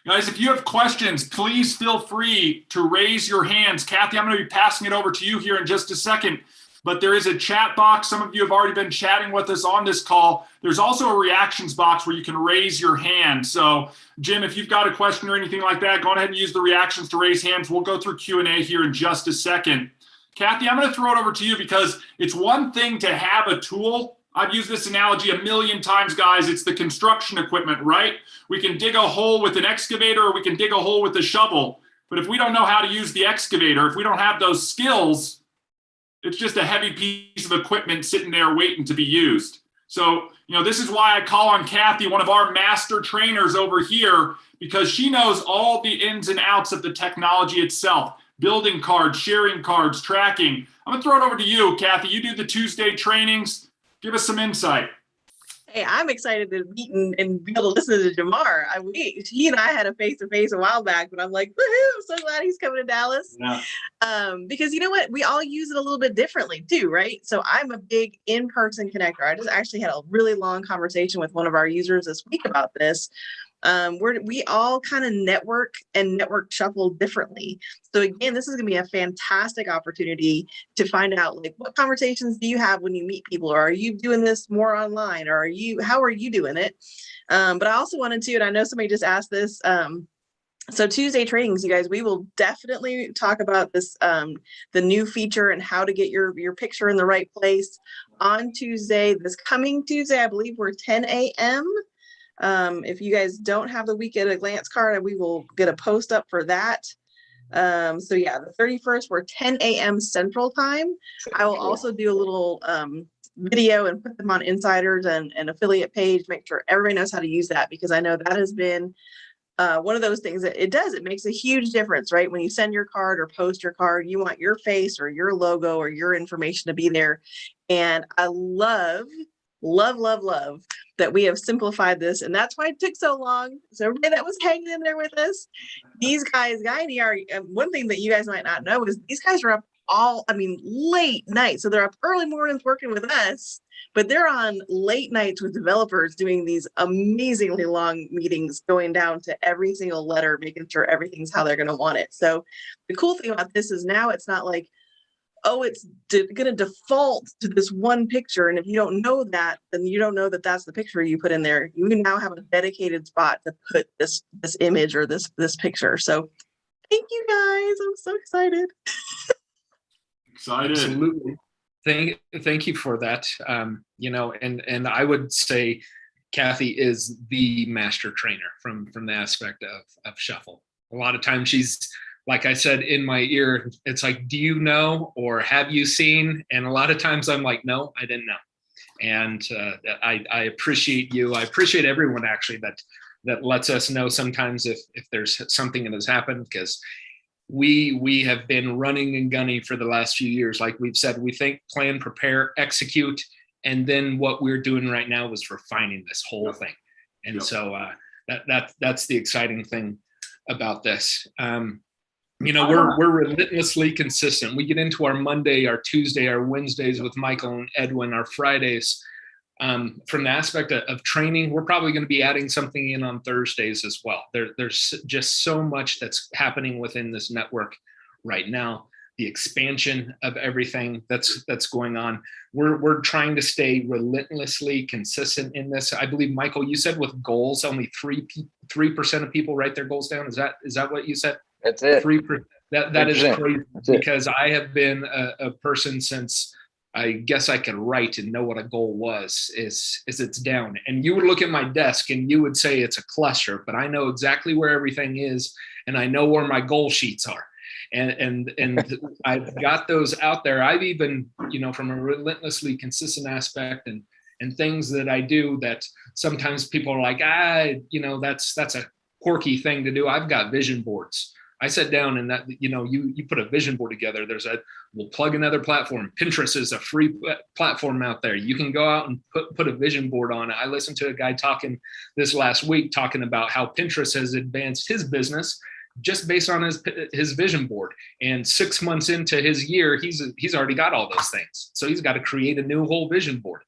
A: guys, if you have questions, please feel free to raise your hands. Kathy, I'm going to be passing it over to you here in just a second. But there is a chat box. Some of you have already been chatting with us on this call. There's also a reactions box where you can raise your hand. So, Jim, if you've got a question or anything like that, go ahead and use the reactions to raise hands. We'll go through Q&A here in just a second. Kathy, I'm going to throw it over to you because it's one thing to have a tool. I've used this analogy a million times, guys. It's the construction equipment, right? We can dig a hole with an excavator or we can dig a hole with a shovel. But if we don't know how to use the excavator, if we don't have those skills, it's just a heavy piece of equipment sitting there waiting to be used. So, this is why I call on Kathy, one of our master trainers over here, because she knows all the ins and outs of the technology itself, building cards, sharing cards, tracking. I'm going to throw it over to you, Kathy. You do the Tuesday trainings. Give us some insight.
E: Hey, I'm excited to meet and be able to listen to Jamar. He and I had a face-to-face a while back, but I'm like, woohoo, I'm so glad he's coming to Dallas.
A: Yeah.
E: Because you know what? We all use it a little bit differently too, right? So I'm a big in-person connector. I just actually had a really long conversation with one of our users this week about this. We all kind of network shuffle differently. So again, this is going to be a fantastic opportunity to find out, like, what conversations do you have when you meet people, or are you doing this more online, or how are you doing it? But I also wanted to, and I know somebody just asked this, so Tuesday trainings, you guys, we will definitely talk about this, the new feature and how to get your picture in the right place on Tuesday, this coming Tuesday. I believe we're 10 a.m. If you guys don't have the week at a glance card, we will get a post up for that. So yeah, the 31st, we're 10 a.m. Central Time. I will also do a little video and put them on Insiders and an affiliate page, make sure everybody knows how to use that, because I know that has been one of those things that it makes a huge difference, right? When you send your card or post your card, you want your face or your logo or your information to be there. And I love that we have simplified this, and that's why it took so long. So everybody that was hanging in there with us, these guys, Guy and ER, one thing that you guys might not know is these guys are up late night. So they're up early mornings working with us, but they're on late nights with developers doing these amazingly long meetings, going down to every single letter, making sure everything's how they're going to want it. So the cool thing about this is now it's not like, oh, it's going to default to this one picture. And if you don't know that, then you don't know that that's the picture you put in there. You can now have a dedicated spot to put this image or this picture. So thank you guys. I'm so excited.
A: Excited.
B: Absolutely. Thank you for that. And I would say Kathy is the master trainer from the aspect of Shuffle. A lot of times she's, like I said, in my ear, it's like, do you know, or have you seen? And a lot of times I'm like, no, I didn't know. And I appreciate you. I appreciate everyone actually that lets us know sometimes if there's something that has happened, because we have been running and gunning for the last few years. Like we've said, we think, plan, prepare, execute. And then what we're doing right now is refining this whole thing. And so that's the exciting thing about this. We're relentlessly consistent. We get into our Monday, our Tuesday, our Wednesdays with Michael and Edwin, our Fridays. From the aspect of training, we're probably going to be adding something in on Thursdays as well. There's just so much that's happening within this network right now. The expansion of everything that's going on. We're trying to stay relentlessly consistent in this. I believe, Michael, you said with goals, only 3% of people write their goals down. Is that what you said?
C: That's it.
B: 3%. That is crazy,
C: That's it.
B: Because I have been a person since I guess I could write and know what a goal was is it's down. And you would look at my desk and you would say it's a cluster, but I know exactly where everything is, and I know where my goal sheets are. And I've got those out there. I've even, from a relentlessly consistent aspect and things that I do that sometimes people are like, that's a quirky thing to do. I've got vision boards. I sat down and that, you put a vision board together. We'll plug another platform. Pinterest is a free platform out there. You can go out and put a vision board on it. I listened to a guy talking this last week, talking about how Pinterest has advanced his business just based on his vision board. And 6 months into his year, he's already got all those things. So he's got to create a new whole vision board.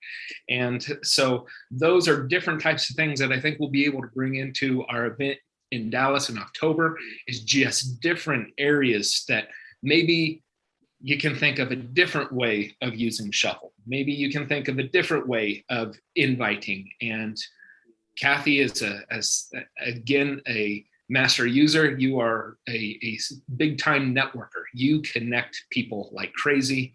B: And so those are different types of things that I think we'll be able to bring into our event in Dallas in October, is just different areas that maybe you can think of a different way of using Shuffle. Maybe you can think of a different way of inviting. And Kathy is again a master user. You are a big time networker. You connect people like crazy.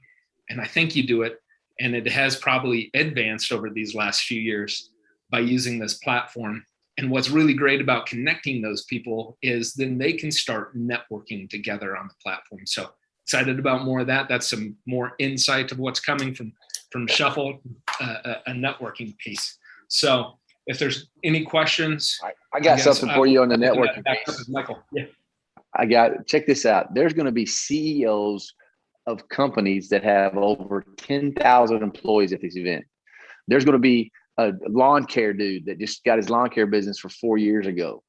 B: And I think you do it. And it has probably advanced over these last few years by using this platform. And what's really great about connecting those people is then they can start networking together on the platform. So excited about more of that. That's some more insight of what's coming from Shuffle, a networking piece. So if there's any questions.
C: I got something for you on the networking piece.
B: Michael, yeah.
C: Check this out. There's going to be CEOs of companies that have over 10,000 employees at this event. There's going to be a lawn care dude that just got his lawn care business for 4 years ago.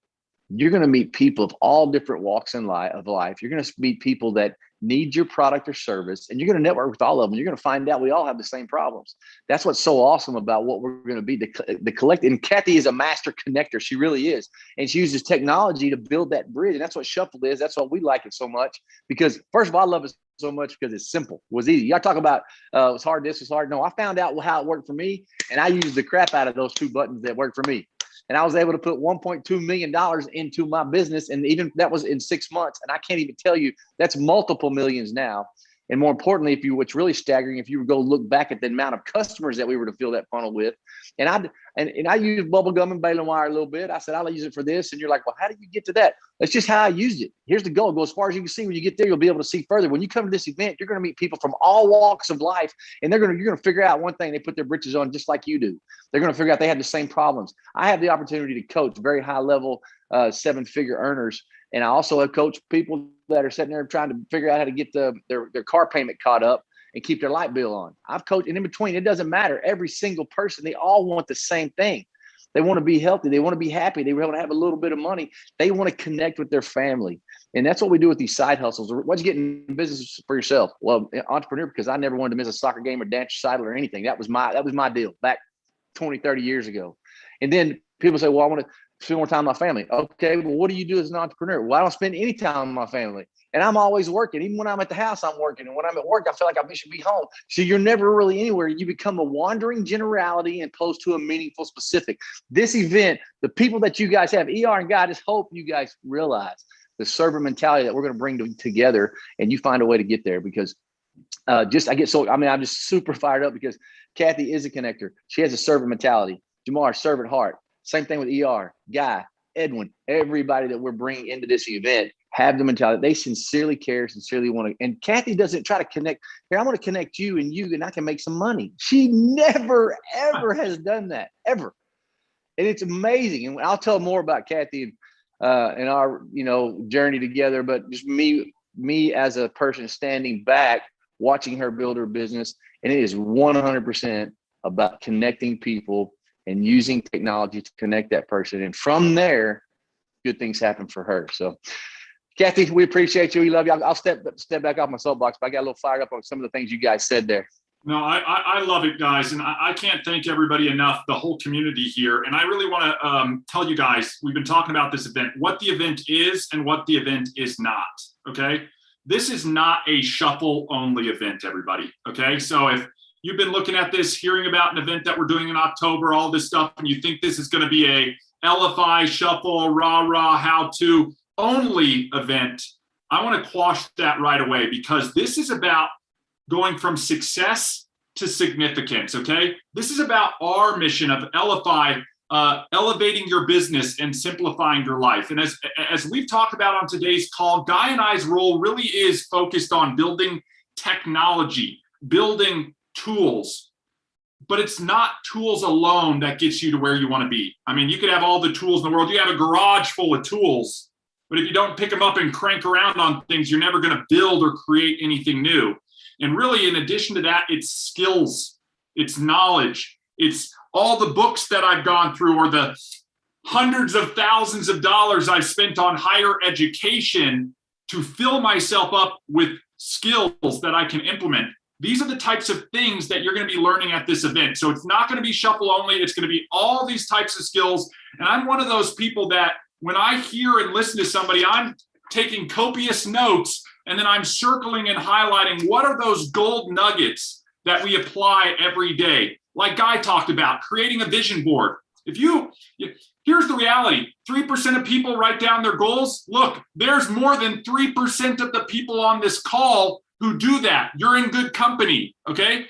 C: You're going to meet people of all different walks of life. You're going to meet people that need your product or service, and you're going to network with all of them. You're going to find out we all have the same problems. That's what's so awesome about what we're going to be, the collect. And Kathy is a master connector. She really is. And she uses technology to build that bridge. And that's what Shuffle is. That's why we like it so much, because first of all, I love it so much because it's simple. It was easy. Y'all talk about it's hard, this was hard. No, I found out how it worked for me, and I used the crap out of those 2 buttons that worked for me. And I was able to put $1.2 million into my business. And even that was in 6 months. And I can't even tell you, that's multiple millions now. And more importantly, what's really staggering, if you would go look back at the amount of customers that we were to fill that funnel with, and I use bubble gum and baling wire a little bit. I said, I'll use it for this. And you're like, well, how did you get to that? That's just how I used it. Here's the goal. Go as far as you can see. When you get there, you'll be able to see further. When you come to this event, you're going to meet people from all walks of life, and you're going to figure out one thing. They put their britches on just like you do. They're going to figure out they have the same problems. I have the opportunity to coach very high level 7-figure earners. And I also have coached people that are sitting there trying to figure out how to get their car payment caught up and keep their light bill on. I've coached, and in between, it doesn't matter. Every single person, they all want the same thing. They want to be healthy. They want to be happy. They want to have a little bit of money. They want to connect with their family. And that's what we do with these side hustles. What'd you get in business for yourself? Well, entrepreneur, because I never wanted to miss a soccer game or dance recital or anything. That was my deal back 20, 30 years ago. And then people say, well, I want to spend more time with my family. Okay, well, what do you do as an entrepreneur? Well, I don't spend any time with my family. And I'm always working. Even when I'm at the house, I'm working. And when I'm at work, I feel like I should be home. So you're never really anywhere. You become a wandering generality and opposed to a meaningful specific. This event, the people that you guys have, ER and God, I just hope you guys realize the servant mentality that we're going to bring together, and you find a way to get there, because I'm just super fired up because Kathy is a connector. She has a servant mentality. Jamar, servant heart. Same thing with ER, Guy, Edwin, everybody that we're bringing into this event have the mentality. They sincerely care, sincerely want to. And Kathy doesn't try to connect. Here, I want to connect you, and I can make some money. She never, ever has done that, ever. And it's amazing. And I'll tell more about Kathy and our, journey together. But just me as a person standing back, watching her build her business. And it is 100% about connecting people and using technology to connect that person. And from there, good things happen for her. So, Kathy, we appreciate you. We love you. I'll step back off my soapbox, but I got a little fired up on some of the things you guys said there.
A: No, I love it, guys. And I can't thank everybody enough, the whole community here. And I really want to tell you guys, we've been talking about this event, what the event is and what the event is not, okay? This is not a Shuffle-only event, everybody, okay? So if you've been looking at this, hearing about an event that we're doing in October, all this stuff, and you think this is going to be a Elify, Shuffle, rah, how-to only event, I want to quash that right away, because this is about going from success to significance, okay? This is about our mission of Elify, elevating your business and simplifying your life. And as we've talked about on today's call, Guy and I's role really is focused on building technology, building tools. But it's not tools alone that gets you to where you want to be. I mean, you could have all the tools in the world. You have a garage full of tools, but if you don't pick them up and crank around on things, you're never going to build or create anything new. And really, in addition to that, it's skills, it's knowledge, it's all the books that I've gone through, or the hundreds of thousands of dollars I've spent on higher education to fill myself up with skills that I can implement. These are the types of things that you're going to be learning at this event. So it's not going to be shuffle only. It's going to be all these types of skills. And I'm one of those people that when I hear and listen to somebody, I'm taking copious notes, and then I'm circling and highlighting what are those gold nuggets that we apply every day. Like Guy talked about, creating a vision board. Here's the reality. 3% of people write down their goals. Look, there's more than 3% of the people on this call who do that. You're in good company, okay?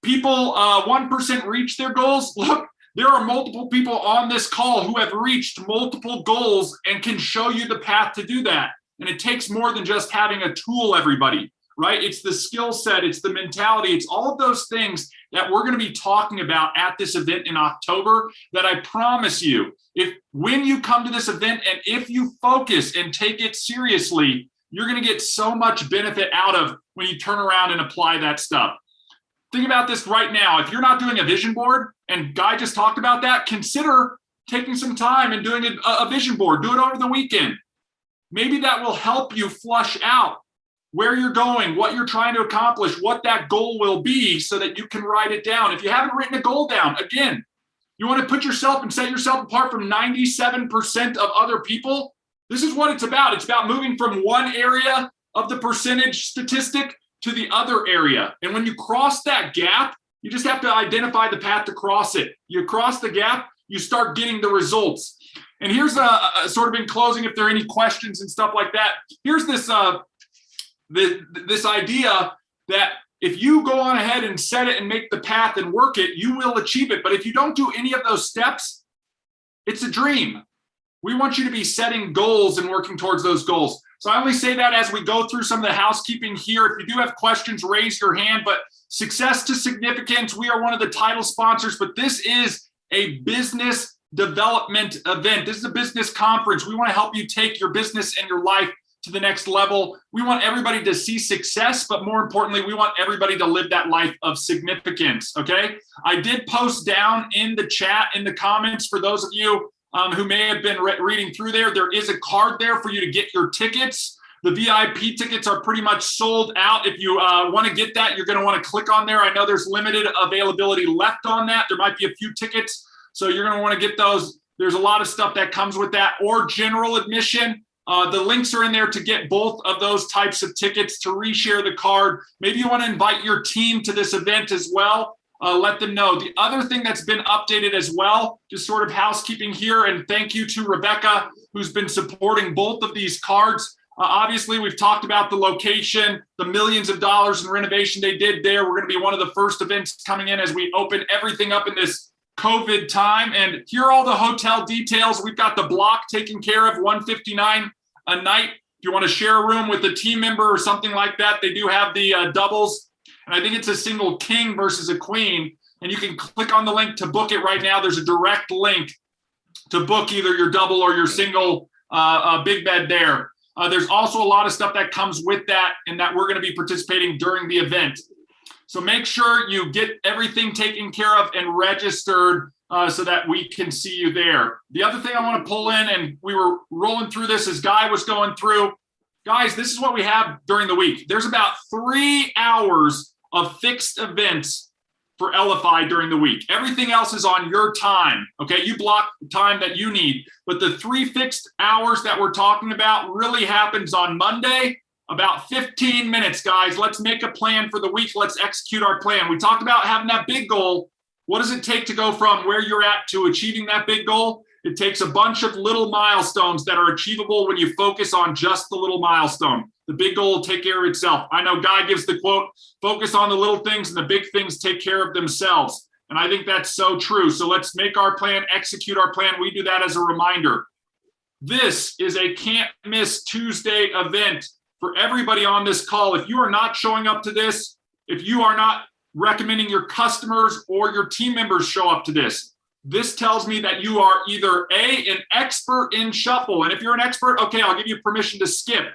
A: People, 1% reach their goals. Look, there are multiple people on this call who have reached multiple goals and can show you the path to do that. And it takes more than just having a tool, everybody, right? It's the skill set, it's the mentality, it's all of those things that we're going to be talking about at this event in October that I promise you, when you come to this event and if you focus and take it seriously, you're going to get so much benefit out of when you turn around and apply that stuff. Think about this right now. If you're not doing a vision board, and Guy just talked about that, consider taking some time and doing a vision board. Do it over the weekend. Maybe that will help you flush out where you're going, what you're trying to accomplish, what that goal will be so that you can write it down. If you haven't written a goal down, again, you want to put yourself and set yourself apart from 97% of other people. This is what it's about. It's about moving from one area of the percentage statistic to the other area. And when you cross that gap, you just have to identify the path to cross it. You cross the gap, you start getting the results. And here's a sort of in closing, if there are any questions and stuff like that, here's this idea that if you go on ahead and set it and make the path and work it, you will achieve it. But if you don't do any of those steps, it's a dream. We want you to be setting goals and working towards those goals. So I only say that as we go through some of the housekeeping here. If you do have questions, raise your hand. But Success to Significance, we are one of the title sponsors, but this is a business development event. This is a business conference. We want to help you take your business and your life to the next level. We want everybody to see success, but more importantly, we want everybody to live that life of significance, okay? I did post down in the chat, in the comments, for those of you who may have been reading through there is a card there for you to get your tickets. The VIP tickets are pretty much sold out. If you want to get that, you're going to want to click on there. I know there's limited availability left on that. There might be a few tickets, so you're going to want to get those. There's a lot of stuff that comes with that, or general admission. The links are in there to get both of those types of tickets, to reshare the card. Maybe you want to invite your team to this event as well. Let them know. The other thing that's been updated as well, just sort of housekeeping here, and thank you to Rebecca, who's been supporting both of these cards. Obviously, we've talked about the location, the millions of dollars in renovation they did there. We're going to be one of the first events coming in as we open everything up in this COVID time. And here are all the hotel details. We've got the block taken care of, $159 a night. If you want to share a room with a team member or something like that, they do have the doubles. And I think it's a single king versus a queen. And you can click on the link to book it right now. There's a direct link to book either your double or your single big bed there. There's also a lot of stuff that comes with that and that we're going to be participating during the event. So make sure you get everything taken care of and registered so that we can see you there. The other thing I want to pull in, and we were rolling through this as Guy was going through, guys, this is what we have during the week. There's about 3 hours of fixed events for Elify during the week. Everything else is on your time, okay? You block the time that you need. But the 3 fixed hours that we're talking about really happens on Monday, about 15 minutes, guys. Let's make a plan for the week. Let's execute our plan. We talked about having that big goal. What does it take to go from where you're at to achieving that big goal? It takes a bunch of little milestones that are achievable when you focus on just the little milestone. The big goal will take care of itself. I know Guy gives the quote, focus on the little things and the big things take care of themselves. And I think that's so true. So let's make our plan, execute our plan. We do that as a reminder. This is a can't miss Tuesday event for everybody on this call. If you are not showing up to this, if you are not recommending your customers or your team members show up to this, this tells me that you are either A, an expert in shuffle. And if you're an expert, okay, I'll give you permission to skip.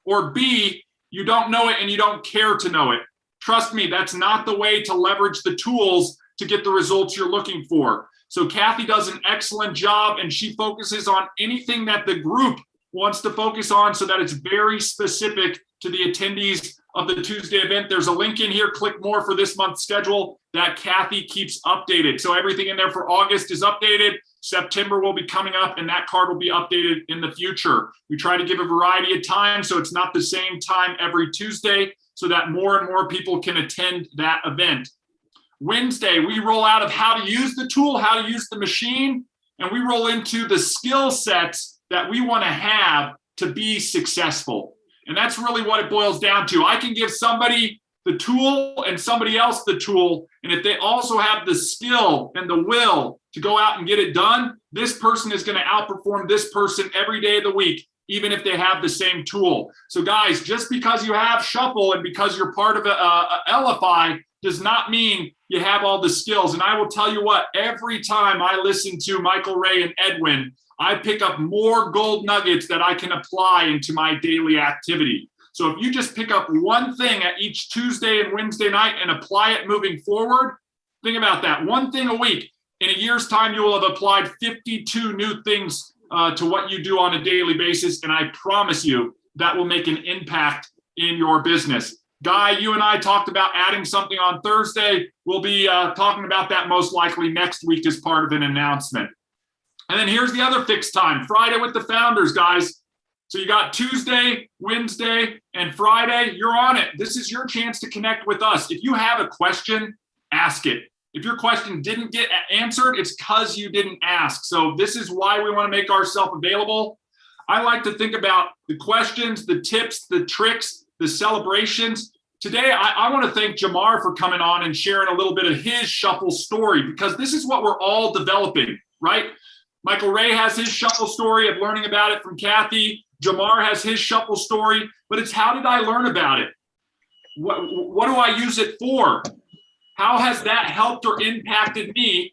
A: Or B, you don't know it and you don't care to know it. Trust me, that's not the way to leverage the tools to get the results you're looking for. So Kathy does an excellent job, and she focuses on anything that the group wants to focus on so that it's very specific to the attendees of the Tuesday event. There's a link in here, click more for this month's schedule that Kathy keeps updated. So everything in there for August is updated. September will be coming up, and that card will be updated in the future. We try to give a variety of times, so it's not the same time every Tuesday, so that more and more people can attend that event. Wednesday, we roll out of how to use the tool, how to use the machine, and we roll into the skill sets that we want to have to be successful. And that's really what it boils down to. I can give somebody the tool and somebody else the tool, and if they also have the skill and the will to go out and get it done, this person is going to outperform this person every day of the week, even if they have the same tool. So guys, just because you have Shuffle and because you're part of Elify does not mean you have all the skills. And I will tell you what, every time I listen to Michael Ray and Edwin, I pick up more gold nuggets that I can apply into my daily activity. So if you just pick up one thing at each Tuesday and Wednesday night and apply it moving forward, think about that. One thing a week. In a year's time, you will have applied 52 new things to what you do on a daily basis. And I promise you that will make an impact in your business. Guy, you and I talked about adding something on Thursday. We'll be talking about that most likely next week as part of an announcement. And then here's the other fixed time, Friday with the founders, guys. So you got Tuesday, Wednesday, and Friday. You're on it. This is your chance to connect with us. If you have a question, ask it. If your question didn't get answered, it's because you didn't ask. So this is why we want to make ourselves available. I like to think about the questions, the tips, the tricks, the celebrations. Today, I want to thank Jamar for coming on and sharing a little bit of his Shuffle story, because this is what we're all developing, right? Michael Ray has his Shuffle story of learning about it from Kathy. Jamar has his Shuffle story, but it's how did I learn about it? What do I use it for? How has that helped or impacted me?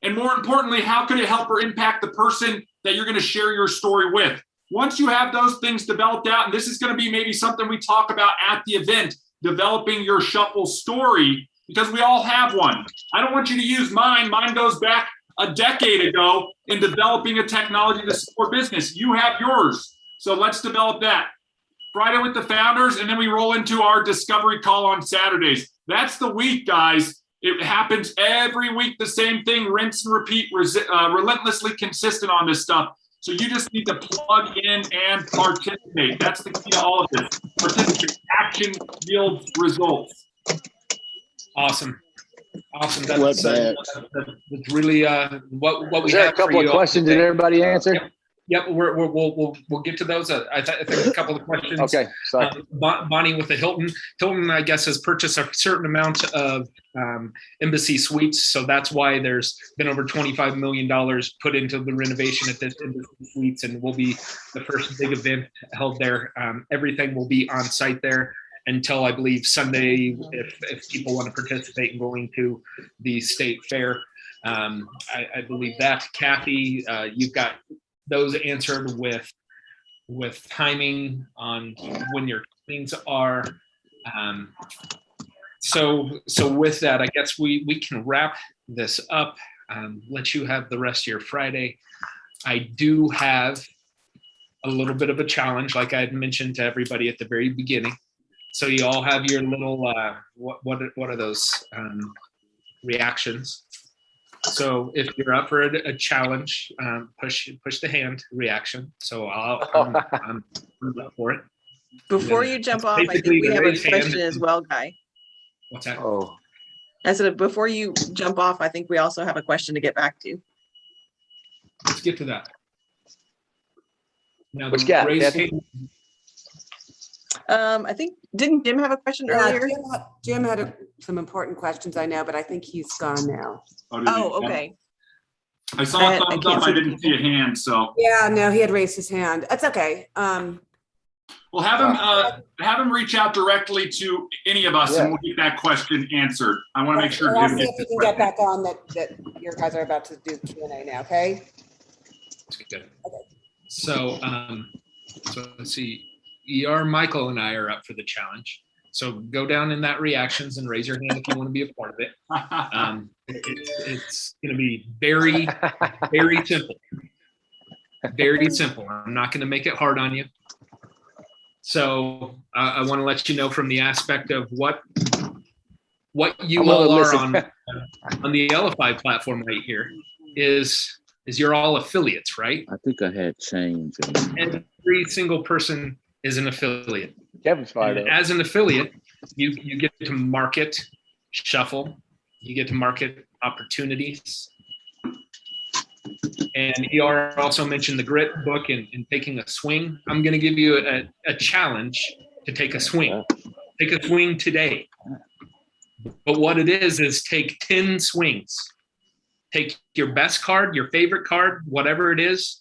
A: And more importantly, how could it help or impact the person that you're going to share your story with? Once you have those things developed out, and this is going to be maybe something we talk about at the event, developing your Shuffle story, because we all have one. I don't want you to use mine. Mine goes back a decade ago in developing a technology to support business. You have yours. So let's develop that. Friday with the founders, and then we roll into our discovery call on Saturdays. That's the week, guys. It happens every week, the same thing, rinse and repeat, relentlessly consistent on this stuff. So you just need to plug in and participate. That's the key to all of this. Participate. Action yields results.
B: Awesome. That's really what we
C: there
B: have.
C: A couple of questions. Did everybody answer?
B: Yep, we'll get to those. I think a couple of questions.
C: Okay, sorry.
B: Bonnie with the Hilton. Hilton, I guess, has purchased a certain amount of embassy suites, so that's why there's been over $25 million put into the renovation at this embassy suites, and will be the first big event held there. Everything will be on site there until, I believe, Sunday, if people want to participate in going to the state fair. I believe that. Kathy, you've got those answered with timing on when your meetings are. So with that, I guess we can wrap this up. Let you have the rest of your Friday. I do have a little bit of a challenge, like I had mentioned to everybody at the very beginning. So you all have your little what are those reactions? So if you're up for a challenge, push the hand reaction. So I'm up for it.
E: Before you jump off, I think we have a question as well, Guy.
B: What's that?
C: Oh,
E: I said before you jump off, I think we also have a question to get back to.
B: let's get to that. Now,
C: What you got,
B: raise
C: Kathy?
E: I think, didn't Jim have a question
F: Yeah,
E: earlier?
F: Jim had some important questions, I know, but I think he's gone now.
E: Oh, okay.
A: I saw a
E: I
A: thumbs
E: can't
A: up.
E: see
A: I
E: the
A: didn't see a hand, so
F: Yeah, no, he had raised his hand. That's okay.
A: we'll have him reach out directly to any of us, and we'll get that question answered. I want to make sure
F: I'll
A: Jim
F: see
A: gets
F: if we
A: it
F: can get
A: right.
F: back on that your guys are about to do Q&A now, okay?
B: Good. So, so let's see. ER, Michael, and I are up for the challenge. So go down in that reactions and raise your hand if you want to be a part of it. It's going to be very, very simple. Very simple. I'm not going to make it hard on you. So I want to let you know from the aspect of what you all are on the Elify platform right here is you're all affiliates, right?
G: I think I had change.
B: Every single person is an affiliate.
C: Kevin's fired up.
B: As an affiliate, you get to market Shuffle. You get to market opportunities. And ER also mentioned the grit book and taking a swing. I'm going to give you a challenge to take a swing. Take a swing today. But what it is take 10 swings. Take your best card, your favorite card, whatever it is.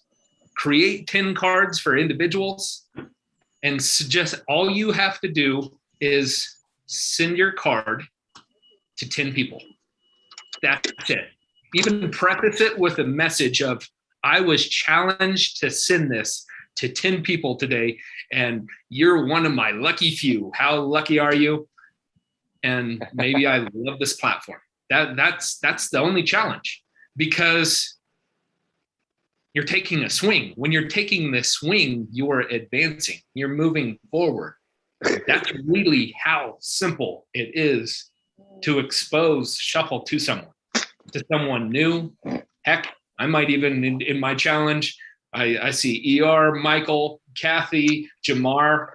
B: Create 10 cards for individuals. And suggest all you have to do is send your card to 10 people. That's it. Even preface it with a message of, I was challenged to send this to 10 people today, and you're one of my lucky few. How lucky are you? And maybe I love this platform. That's the only challenge, because you're taking a swing. When you're taking the swing, you are advancing. You're moving forward. That's really how simple it is to expose Shuffle to someone new. Heck, I might even in my challenge, I see ER, Michael, Kathy, Jamar.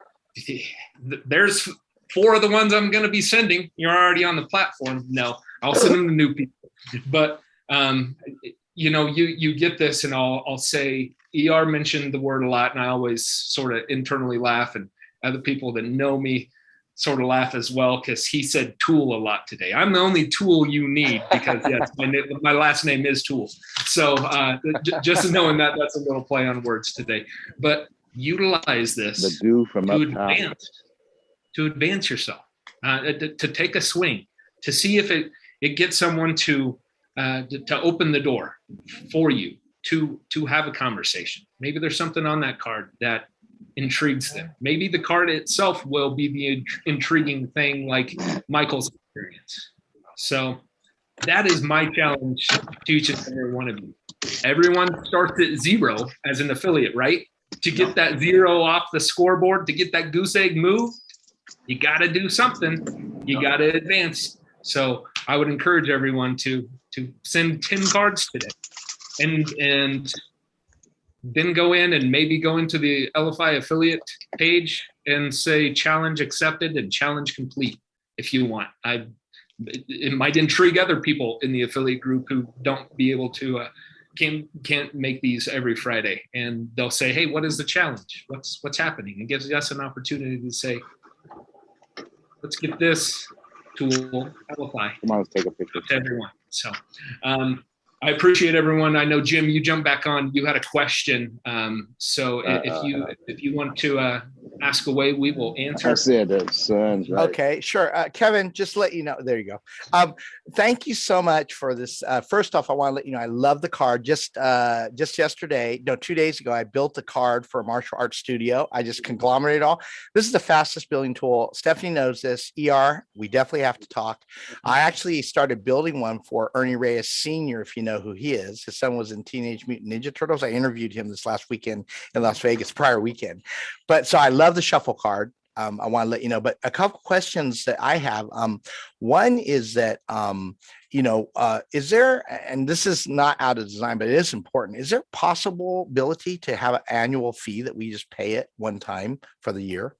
B: There's 4 of the ones I'm going to be sending. You're already on the platform. No, I'll send them to new people. But you get this, and I'll say ER mentioned the word a lot, and I always sort of internally laugh, and other people that know me sort of laugh as well, because he said tool a lot today. I'm the only tool you need, because yes, my last name is Tool. So just knowing that's a little play on words today. But utilize this
G: The dude from
B: to advance yourself, to take a swing, to see if it gets someone to open the door for you, to have a conversation. Maybe there's something on that card that intrigues them. Maybe the card itself will be the intriguing thing, like Michael's experience. So that is my challenge to each and every one of you. Everyone starts at 0 as an affiliate, right? To get that 0 off the scoreboard, to get that goose egg move, you got to do something. You got to advance. So I would encourage everyone to send 10 cards today, and then go in and maybe go into the Elify affiliate page and say challenge accepted and challenge complete if you want. It might intrigue other people in the affiliate group who don't be able to can't make these every Friday, and they'll say, hey, what is the challenge? What's happening? It gives us an opportunity to say, let's get this tool Elify
G: Take a picture.
B: to everyone. So I appreciate everyone. I know, Jim, you jumped back on. You had a question. So if you want to ask away, we will answer.
G: I said that, son's right.
H: Okay, sure. Kevin, just to let you know, there you go. Thank you so much for this. First off, I want to let you know, I love the card. Just yesterday, no, 2 days ago, I built a card for a martial arts studio. I just conglomerated all. This is the fastest building tool. Stephanie knows this. ER, we definitely have to talk. I actually started building one for Ernie Reyes Sr., if you know who he is. His son was in Teenage Mutant Ninja Turtles. I interviewed him this last weekend in Las Vegas, prior weekend. But so I love the Shuffle card. I want to let you know, but a couple questions that I have. One is that, is there, and this is not out of design, but it is important. Is there possibility to have an annual fee that we just pay it one time for the year?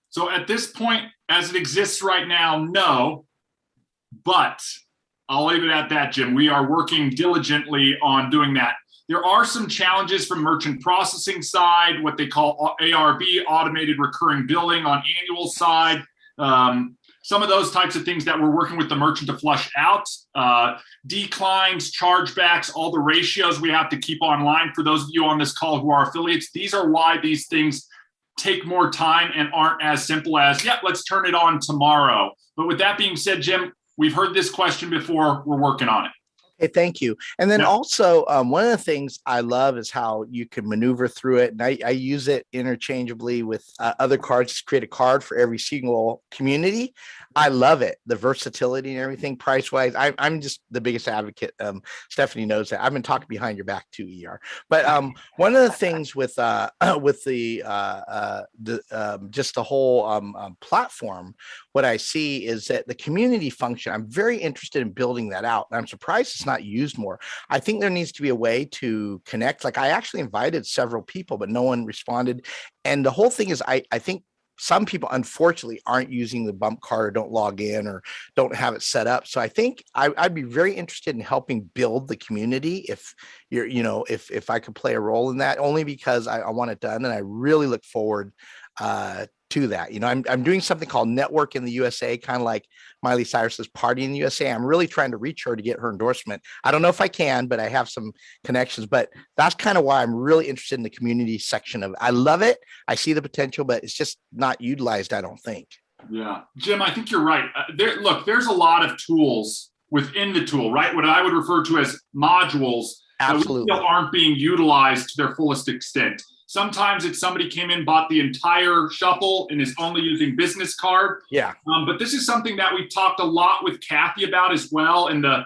A: So at this point, as it exists right now, no, but I'll leave it at that, Jim. We are working diligently on doing that. There are some challenges from merchant processing side, what they call ARB, automated recurring billing on annual side. Some of those types of things that we're working with the merchant to flush out, declines, chargebacks, all the ratios we have to keep online. For those of you on this call who are affiliates, these are why these things take more time and aren't as simple as, yeah, let's turn it on tomorrow. But with that being said, Jim, we've heard this question before. We're working on it.
H: Okay, thank you. And then
A: Yeah.
H: also, one of the things I love is how you can maneuver through it. And I use it interchangeably with other cards to create a card for every single community. I love it. The versatility and everything price wise. I'm just the biggest advocate. Stephanie knows that. I've been talking behind your back too, ER. But one of the things with the just the whole platform, what I see is that the community function, I'm very interested in building that out. And I'm surprised it's not used more. I think there needs to be a way to connect. Like I actually invited several people, but no one responded. And the whole thing is, I think some people unfortunately aren't using the bump card or don't log in or don't have it set up. So I think I'd be very interested in helping build the community if you're, if I could play a role in that, only because I want it done. And I really look forward to that. I'm doing something called Network in the USA, kind of like Miley Cyrus's Party in the USA. I'm really trying to reach her to get her endorsement. I don't know if I can, but I have some connections. But that's kind of why I'm really interested in the community section of it. I love it. I see the potential, but it's just not utilized, I don't think.
A: Yeah, Jim, I think you're right. There's a lot of tools within the tool, right? What I would refer to as modules
H: Absolutely.
A: that we feel aren't being utilized to their fullest extent. Sometimes it's somebody came in, bought the entire shuffle and is only using business card.
H: Yeah.
A: But this is something that we've talked a lot with Kathy about as well, and the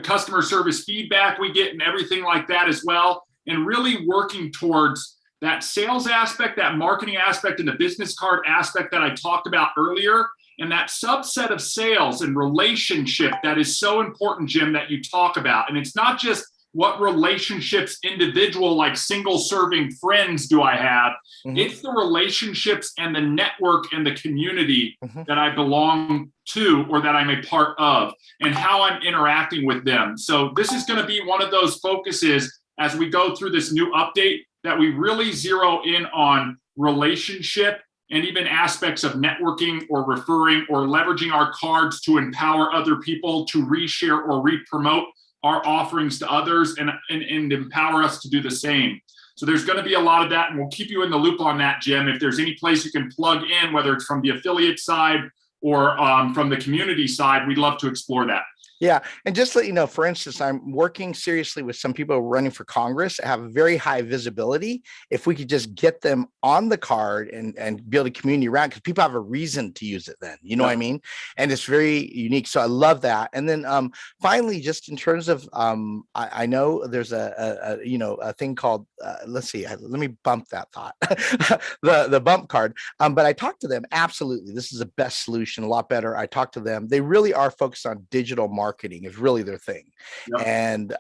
A: customer service feedback we get and everything like that as well. And really working towards that sales aspect, that marketing aspect, and the business card aspect that I talked about earlier. And that subset of sales and relationship that is so important, Jim, that you talk about. And it's not just what relationships, individual, like single serving friends do I have?
H: Mm-hmm.
A: It's the relationships and the network and the community
H: Mm-hmm.
A: that I belong to or that I'm a part of and how I'm interacting with them. So this is going to be one of those focuses as we go through this new update, that we really zero in on relationship and even aspects of networking or referring or leveraging our cards to empower other people to reshare or re-promote our offerings to others and empower us to do the same. So there's going to be a lot of that, and we'll keep you in the loop on that, Jim. If there's any place you can plug in, whether it's from the affiliate side or from the community side, we'd love to explore that.
H: Yeah. And just to let you know, for instance, I'm working seriously with some people running for Congress that have very high visibility. If we could just get them on the card and build a community around, because people have a reason to use it then, you know what I mean? And it's very unique. So I love that. And then finally, just in terms of, I know there's a thing called, let's see, let me bump that thought, the bump card. But I talked to them. Absolutely. This is the best solution, a lot better. I talked to them. They really are focused on digital marketing is really their thing. Yep. And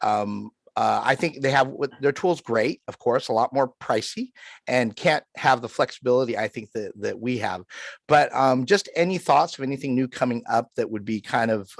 H: I think they have their tools great, of course, a lot more pricey and can't have the flexibility I think that we have. But just any thoughts of anything new coming up that would be kind of,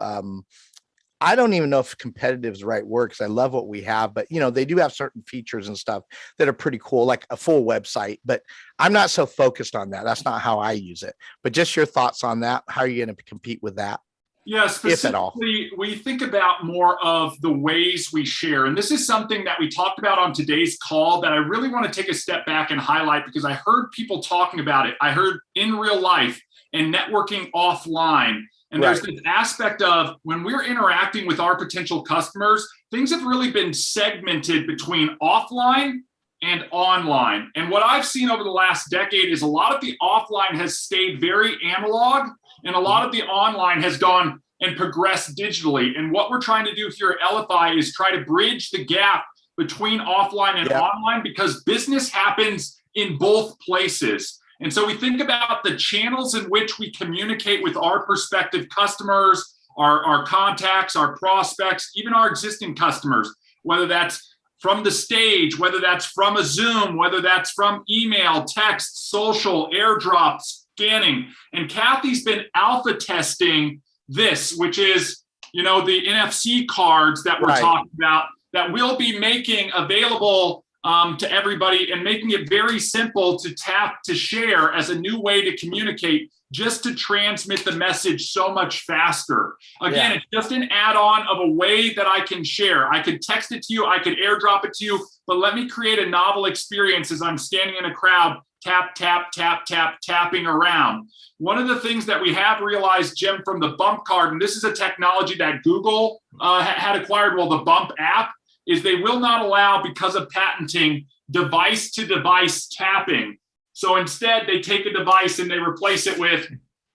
H: I don't even know if competitive is the right word because I love what we have, but they do have certain features and stuff that are pretty cool, like a full website, but I'm not so focused on that. That's not how I use it, but just your thoughts on that. How are you going to compete with that?
A: Yeah, specifically, we think about more of the ways we share. And this is something that we talked about on today's call that I really want to take a step back and highlight because I heard people talking about it. I heard in real life and networking offline. And there's this aspect of when we're interacting with our potential customers, things have really been segmented between offline and online. And what I've seen over the last decade is a lot of the offline has stayed very analog and a lot of the online has gone and progressed digitally. And what we're trying to do here at Elify is try to bridge the gap between offline and online because business happens in both places. And so we think about the channels in which we communicate with our prospective customers, our contacts, our prospects, even our existing customers, whether that's from the stage, whether that's from a Zoom, whether that's from email, text, social, airdrops, scanning. And Kathy's been alpha testing this, which is, the NFC cards that we're talking about. that we'll be making available to everybody and making it very simple to tap to share as a new way to communicate, just to transmit the message so much faster. Again, It's just an add-on of a way that I can share. I could text it to you, I could airdrop it to you, but let me create a novel experience as I'm standing in a crowd, tap, tap, tap, tap, tapping around. One of the things that we have realized, Jim, from the bump card, and this is a technology that Google had acquired, well, the bump app, is they will not allow, because of patenting, device-to-device tapping. So instead, they take a device and they replace it with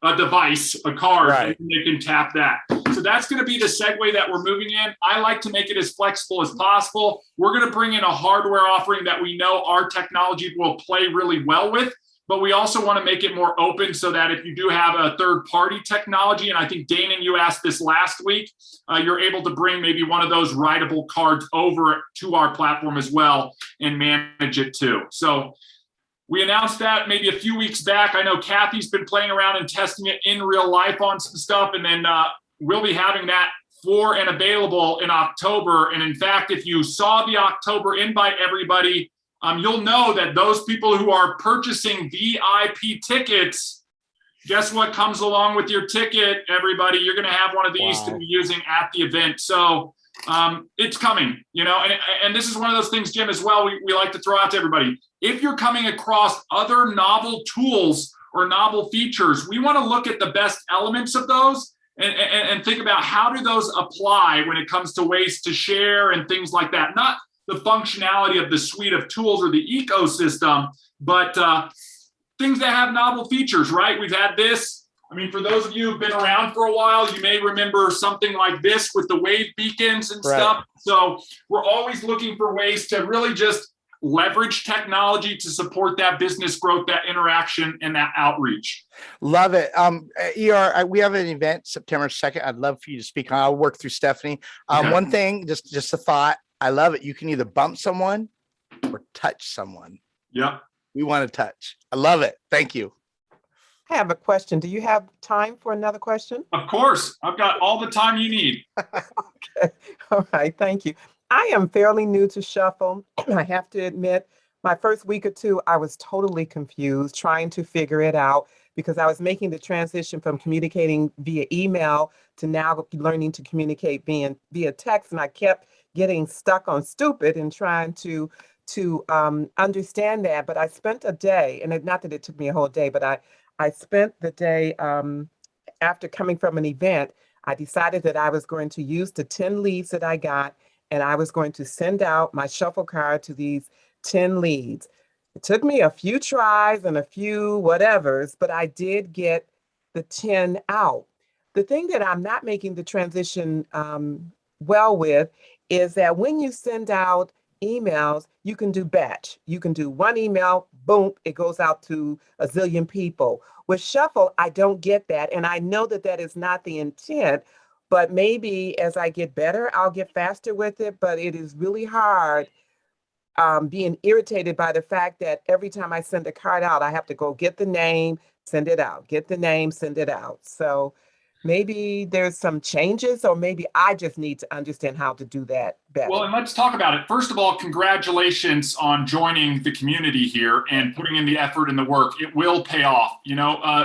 A: a device, a card,
H: Right.
A: and they can tap that. So that's going to be the segue that we're moving in. I like to make it as flexible as possible. We're going to bring in a hardware offering that we know our technology will play really well with, but we also want to make it more open so that if you do have a third-party technology, and I think, Dana, you asked this last week, you're able to bring maybe one of those writable cards over to our platform as well and manage it too. So we announced that maybe a few weeks back. I know Kathy's been playing around and testing it in real life on some stuff, and then we'll be having that for and available in October. And in fact, if you saw the October invite, everybody, you'll know that those people who are purchasing VIP tickets, guess what comes along with your ticket, everybody? You're going to have one of these to be using at the event. So it's coming, and this is one of those things, Jim, as well, we like to throw out to everybody. If you're coming across other novel tools or novel features, we want to look at the best elements of those and think about how do those apply when it comes to ways to share and things like that. Not the functionality of the suite of tools or the ecosystem, but things that have novel features, right? We've had this. I mean, for those of you who've been around for a while, you may remember something like this with the wave beacons and stuff. So we're always looking for ways to really just leverage technology to support that business growth, that interaction, and that outreach.
H: Love it. We have an event September 2nd. I'd love for you to speak on. I'll work through Stephanie.
A: Okay.
H: One thing, just a thought. I love it. You can either bump someone or touch someone.
A: Yeah.
H: We want to touch. I love it. Thank you.
I: I have a question. Do you have time for another question?
A: Of course. I've got all the time you need.
I: Okay. All right. Thank you. I am fairly new to Shuffle. I have to admit, my first week or two, I was totally confused, trying to figure it out because I was making the transition from communicating via email to now learning to communicate via text. And I kept getting stuck on stupid and trying to understand that. But I spent a day, and not that it took me a whole day, but I spent the day after coming from an event. I decided that I was going to use the 10 leads that I got, and I was going to send out my shuffle card to these 10 leads. It took me a few tries and a few whatevers, but I did get the 10 out. The thing that I'm not making the transition well with is that when you send out emails, you can do batch. You can do one email, boom, it goes out to a zillion people. With Shuffle, I don't get that. And I know that that is not the intent, but maybe as I get better, I'll get faster with it. But it is really hard being irritated by the fact that every time I send a card out, I have to go get the name, send it out, get the name, send it out. So maybe there's some changes, or maybe I just need to understand how to do that better.
A: Well, and let's talk about it. First of all, congratulations on joining the community here and putting in the effort and the work. It will pay off.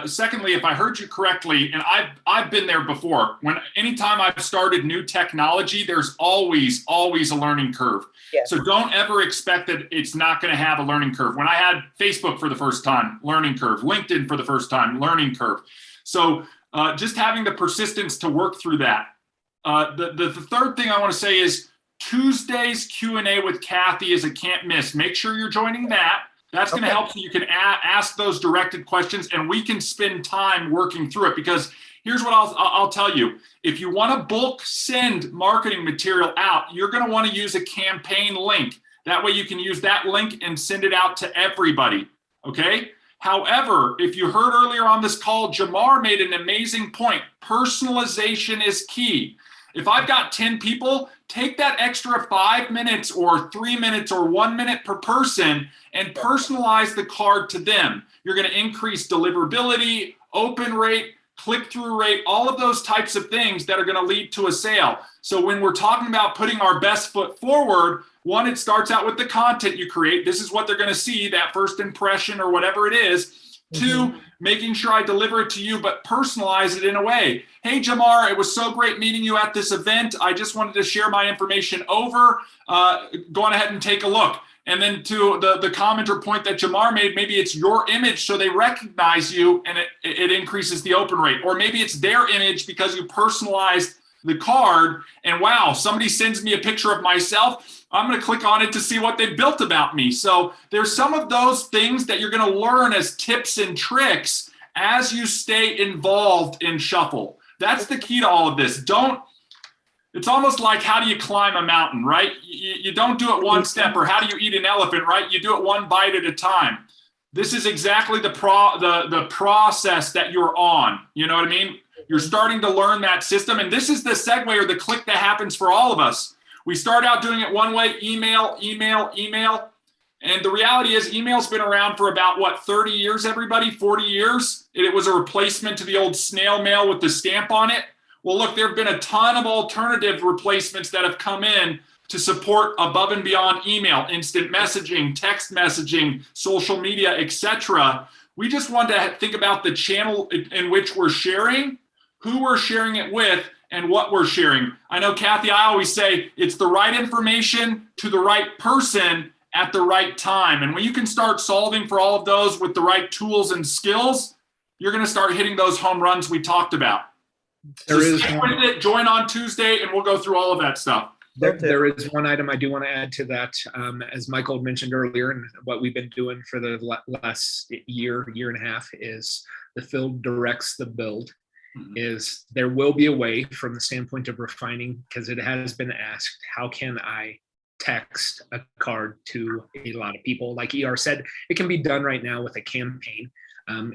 A: Secondly, if I heard you correctly, and I've been there before, anytime I've started new technology, there's always a learning curve.
I: Yes.
A: So don't ever expect that it's not going to have a learning curve. When I had Facebook for the first time, learning curve. LinkedIn for the first time, learning curve. So just having the persistence to work through that. The third thing I want to say is Tuesday's Q&A with Kathy is a can't miss. Make sure you're joining that. That's going to help so you can ask those directed questions, and we can spend time working through it. Because here's what I'll tell you. If you want to bulk send marketing material out, you're going to want to use a campaign link. That way you can use that link and send it out to everybody. Okay? However, if you heard earlier on this call, Jamar made an amazing point. Personalization is key. If I've got 10 people, take that extra 5 minutes or 3 minutes or 1 minute per person and personalize the card to them. You're going to increase deliverability, open rate, click-through rate, all of those types of things that are going to lead to a sale. So when we're talking about putting our best foot forward, one, it starts out with the content you create. This is what they're going to see, that first impression or whatever it is. Two, making sure I deliver it to you, but personalize it in a way. Hey, Jamar, it was so great meeting you at this event. I just wanted to share my information over. Go on ahead and take a look. And then to the comment or point that Jamar made, maybe it's your image so they recognize you and it increases the open rate. Or maybe it's their image because you personalized the card and wow, somebody sends me a picture of myself. I'm going to click on it to see what they built about me. So there's some of those things that you're going to learn as tips and tricks as you stay involved in Shuffle. That's the key to all of this. It's almost like how do you climb a mountain, right? You don't do it one step, or how do you eat an elephant, right? You do it one bite at a time. This is exactly the process that you're on. You know what I mean? You're starting to learn that system. And this is the segue or the click that happens for all of us. We start out doing it one way, email. And the reality is email's been around for about, 30 years, everybody, 40 years? It was a replacement to the old snail mail with the stamp on it. Well, look, there have been a ton of alternative replacements that have come in to support above and beyond email, instant messaging, text messaging, social media, etc. We just want to think about the channel in which we're sharing, who we're sharing it with, and what we're sharing. I know, Kathy, I always say it's the right information to the right person at the right time. And when you can start solving for all of those with the right tools and skills, you're going to start hitting those home runs we talked about. Join on Tuesday, and we'll go through all of that stuff.
B: There is one item I do want to add to that. As Michael mentioned earlier, and what we've been doing for the last year and a half is the field directs the build. Is there will be a way from the standpoint of refining, because it has been asked, how can I text a card to a lot of people? Like ER said, it can be done right now with a campaign.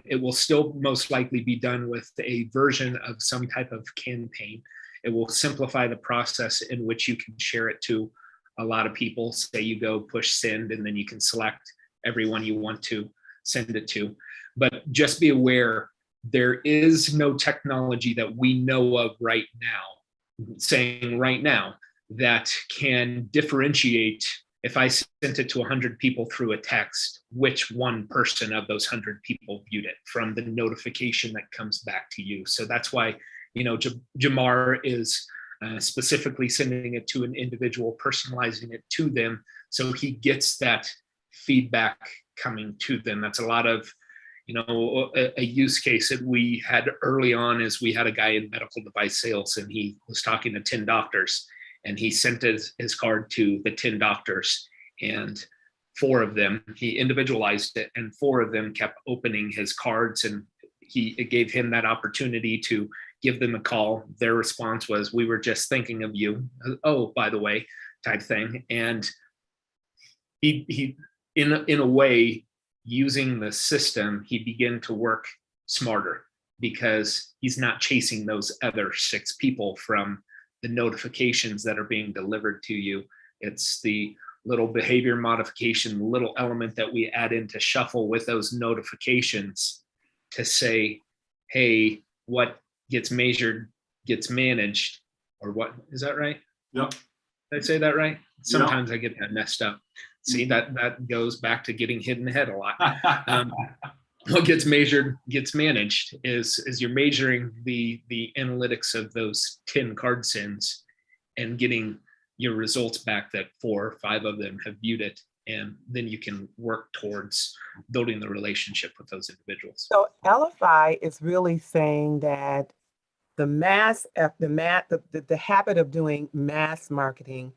B: It will still most likely be done with a version of some type of campaign. It will simplify the process in which you can share it to a lot of people. Say you go push send, and then you can select everyone you want to send it to. But just be aware, there is no technology that we know of right now that can differentiate, if I sent it to 100 people through a text, which one person of those 100 people viewed it from the notification that comes back to you. So that's why, Jamar is specifically sending it to an individual, personalizing it to them, so he gets that feedback coming to them. That's a lot of, a use case that we had early on is we had a guy in medical device sales, and he was talking to 10 doctors, and he sent his card to the 10 doctors, and 4 of them, he individualized it, and 4 of them kept opening his cards, and it gave him that opportunity to give them a call. Their response was, "We were just thinking of you. Oh, by the way," type thing. And he in a way, using the system, he began to work smarter, because he's not chasing those other 6 people from the notifications that are being delivered to you. It's the little behavior modification, little element that we add into Shuffle with those notifications to say, hey, what gets measured gets managed, or what, is that right?
A: Yep.
B: Did I say that right? Sometimes I get that messed up. See, that goes back to getting hit in the head a lot. What gets measured gets managed is you're measuring the analytics of those 10 card sends and getting your results back that 4 or 5 of them have viewed it. And then you can work towards building the relationship with those individuals.
I: So Elify is really saying that the habit of doing mass marketing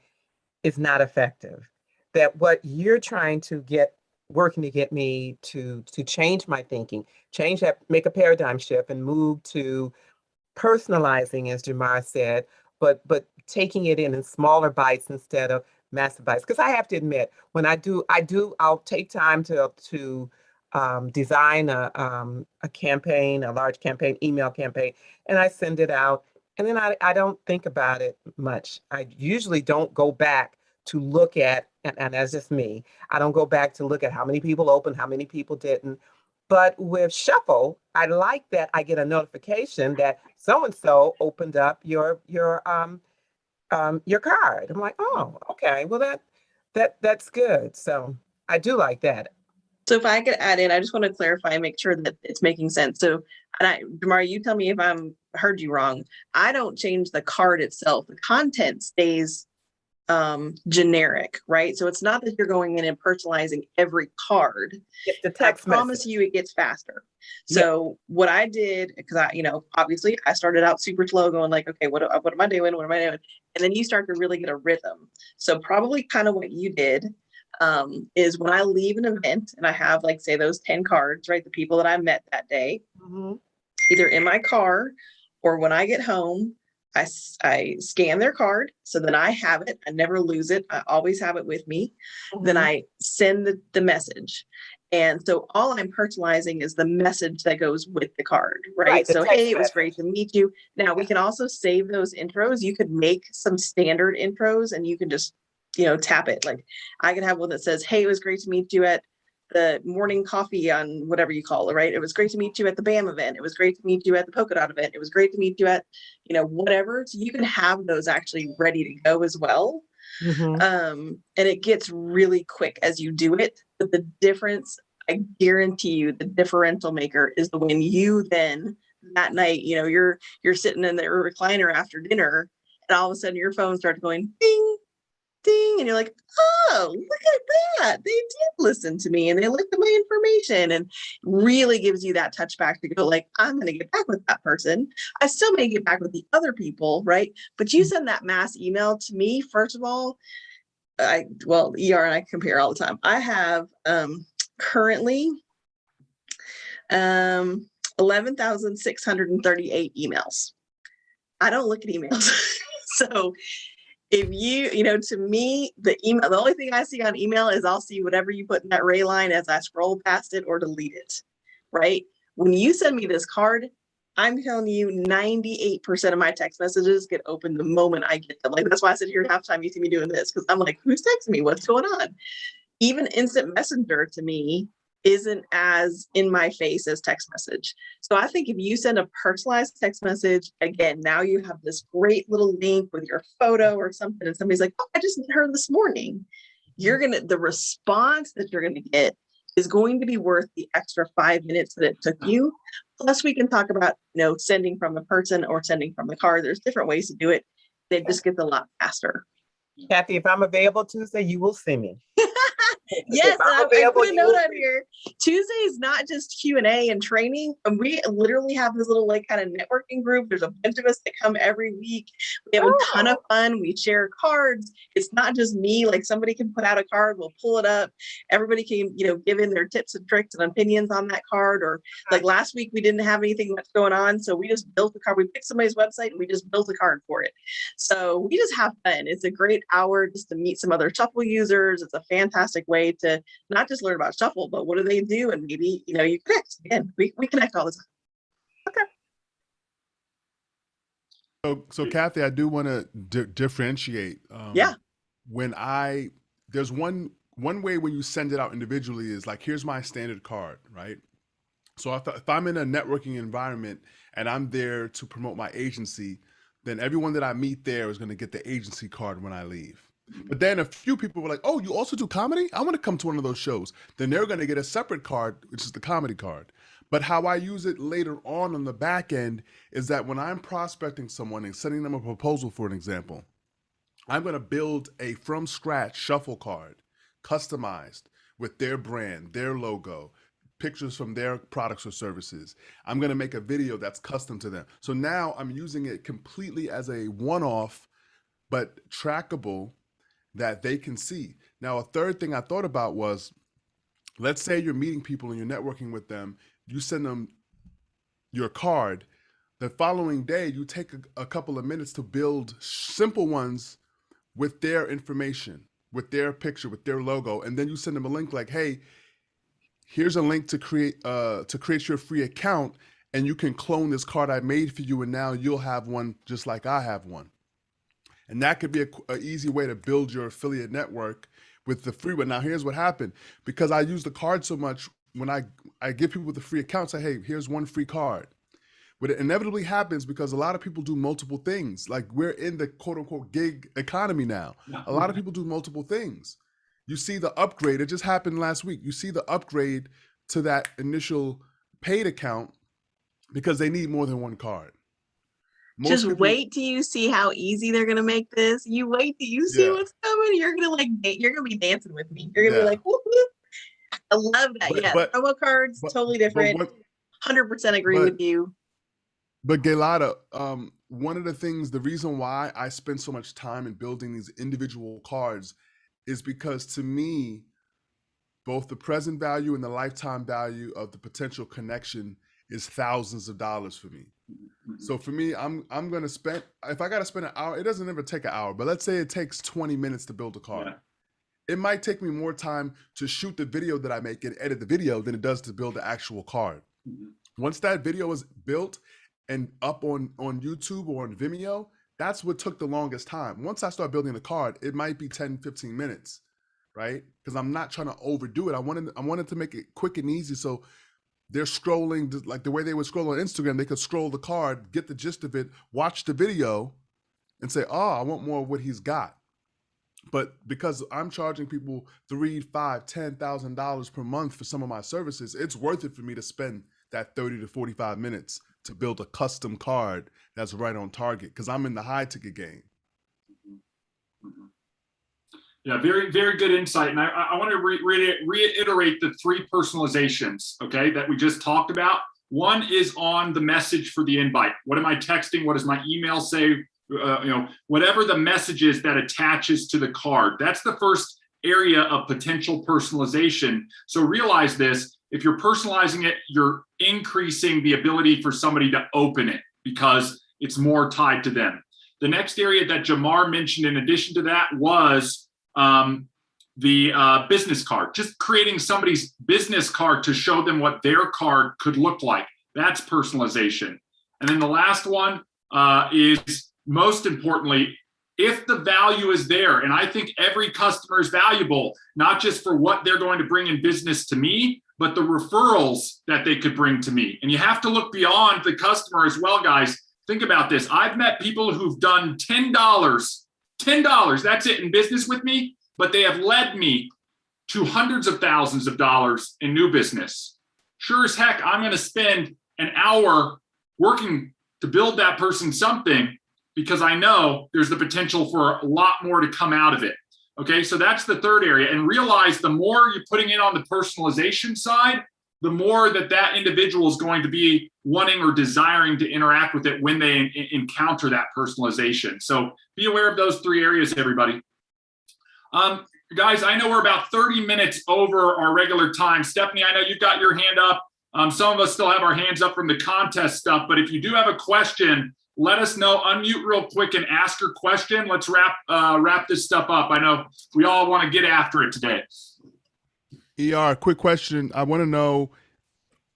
I: is not effective. That what you're trying to working to get me to change my thinking, change that, make a paradigm shift and move to personalizing, as Jamar said, but taking it in smaller bites instead of massive bites. Because I have to admit, when I'll take time to design a campaign, a large campaign, email campaign, and I send it out. And then I don't think about it much. I usually don't go back to look at, and that's just me, I don't go back to look at how many people opened, how many people didn't. But with Shuffle, I like that I get a notification that so and so opened up your card. I'm like, oh, okay. Well, that's good. So I do like that.
E: So if I could add in, I just want to clarify and make sure that it's making sense. So, Damari, you tell me if I'm heard you wrong. I don't change the card itself. The content stays generic, right? So it's not that you're going in and personalizing every card.
I: It's the
E: I
I: text
E: promise
I: message.
E: you it gets faster. So what I did, because obviously I started out super slow going like, okay, what am I doing? What am I doing? And then you start to really get a rhythm. So probably kind of what you did is when I leave an event and I have like, say those 10 cards, right? The people that I met that day, either in my car or when I get home, I scan their card. So then I have it. I never lose it. I always have it with me. Then I send the message. And so all I'm personalizing is the message that goes with the card, right? So, hey, it was great to meet you. Now we can also save those intros. You could make some standard intros and you can just, tap it. Like I could have one that says, hey, it was great to meet you at the morning coffee on whatever you call it, right? It was great to meet you at the BAM event. It was great to meet you at the polka dot event. It was great to meet you at, whatever. So you can have those actually ready to go as well. And it gets really quick as you do it. But the difference, I guarantee you, the differential maker is the when you then that night, you're sitting in the recliner after dinner and all of a sudden your phone starts going ding, ding, and you're like, oh, look at that. They did listen to me and they looked at my information, and really gives you that touch back to go like, I'm going to get back with that person. I still may get back with the other people, right? But you send that mass email to me, first of all, ER and I compare all the time. I have currently 11,638 emails. I don't look at emails. So if to me, the only thing I see on email is I'll see whatever you put in that ray line as I scroll past it or delete it, right? When you send me this card, I'm telling you 98% of my text messages get opened the moment I get them. Like, that's why I sit here half the time you see me doing this, because I'm like, who's texting me? What's going on? Even instant messenger to me isn't as in my face as text message. So I think if you send a personalized text message, again, now you have this great little link with your photo or something, and somebody's like, oh, I just met her this morning. The response that you're gonna get is going to be worth the extra 5 minutes that it took you. Plus we can talk about, sending from the person or sending from the card. There's different ways to do it. It just gets a lot faster.
I: Kathy, if I'm available Tuesday, you will see me.
E: Yes, I put a note on here. Tuesday is not just Q&A and training. And we literally have this little kind of networking group. There's a bunch of us that come every week. We have a ton of fun. We share cards. It's not just me. Like, somebody can put out a card, we'll pull it up. Everybody can, give in their tips and tricks and opinions on that card. Or like last week, we didn't have anything much going on. So we just built a card. We picked somebody's website and we just built a card for it. So we just have fun. It's a great hour just to meet some other Shuffle users. It's a fantastic way to not just learn about Shuffle, but what do they do? And maybe, you connect. Again, we connect all the time.
D: So Kathy, I do want to differentiate. There's one way when you send it out individually is like, here's my standard card, right? So if I'm in a networking environment and I'm there to promote my agency, then everyone that I meet there is going to get the agency card when I leave. But then a few people were like, oh, you also do comedy? I want to come to one of those shows. Then they're going to get a separate card, which is the comedy card. But how I use it later on the back end is that when I'm prospecting someone and sending them a proposal, for an example, I'm going to build a from scratch Shuffle card, customized with their brand, their logo, pictures from their products or services. I'm going to make a video that's custom to them. So now I'm using it completely as a one-off, but trackable, that they can see. Now, a third thing I thought about was, let's say you're meeting people and you're networking with them, you send them your card. The following day, you take a couple of minutes to build simple ones with their information, with their picture, with their logo, and then you send them a link like, hey, here's a link to create your free account, and you can clone this card I made for you, and now you'll have one just like I have one. And that could be an easy way to build your affiliate network with the free one. Now, here's what happened. Because I use the card so much, when I I give people the free account, say, hey, here's one free card. But it inevitably happens because a lot of people do multiple things. Like we're in the quote unquote gig economy now. A lot of people do multiple things. You see the upgrade, it just happened last week. You see the upgrade to that initial paid account because they need more than one card.
E: Just wait till you see how easy they're gonna make this. You wait till you see what's coming. You're gonna be dancing with me. You're gonna be like, woo-hoo. I love that. Promo cards, totally different. 100% agree with you.
D: But Gaylada, one of the things, the reason why I spend so much time in building these individual cards is because to me, both the present value and the lifetime value of the potential connection is thousands of dollars for me. So for me, I'm going to spend, if I got to spend an hour, it doesn't ever take an hour, but let's say it takes 20 minutes to build a card. Yeah. It might take me more time to shoot the video that I make and edit the video than it does to build the actual card. Once that video is built and up on YouTube or on Vimeo, that's what took the longest time. Once I start building the card, it might be 10, 15 minutes, right? Because I'm not trying to overdo it. I wanted to make it quick and easy. So they're scrolling, like the way they would scroll on Instagram, they could scroll the card, get the gist of it, watch the video and say, oh, I want more of what he's got. But because I'm charging people $3,000, $5,000, $10,000 per month for some of my services, it's worth it for me to spend that 30 to 45 minutes to build a custom card that's right on target because I'm in the high ticket game.
A: Yeah, very, very good insight. And I want to reiterate the 3 personalizations, okay, that we just talked about. One is on the message for the invite. What am I texting? What does my email say? Whatever the message is that attaches to the card. That's the first area of potential personalization. So realize this. If you're personalizing it, you're increasing the ability for somebody to open it because it's more tied to them. The next area that Jamar mentioned in addition to that was the business card, just creating somebody's business card to show them what their card could look like. That's personalization. And then the last one is most importantly, if the value is there, and I think every customer is valuable, not just for what they're going to bring in business to me, but the referrals that they could bring to me. And you have to look beyond the customer as well, guys. Think about this. I've met people who've done $10, that's it, in business with me, but they have led me to hundreds of thousands of dollars in new business. Sure as heck, I'm going to spend an hour working to build that person something because I know there's the potential for a lot more to come out of it. Okay, so that's the third area. And realize the more you're putting in on the personalization side, the more that individual is going to be wanting or desiring to interact with it when they encounter that personalization. So be aware of those 3 areas, everybody. Guys, I know we're about 30 minutes over our regular time. Stephanie, I know you've got your hand up. Some of us still have our hands up from the contest stuff, but if you do have a question, let us know. Unmute real quick and ask your question. Let's wrap this stuff up. I know we all want to get after it today.
D: ER, quick question. I want to know,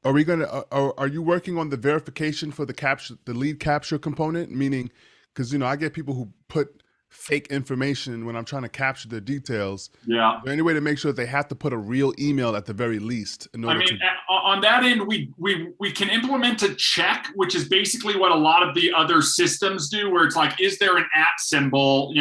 D: are you working on the verification for the lead capture component? Meaning, because I get people who put fake information when I'm trying to capture their details.
A: Yeah.
D: Is there any way to make sure that they have to put a real email at the very least?
A: On that end, we can implement a check, which is basically what a lot of the other systems do, where it's like, is there an @ symbol?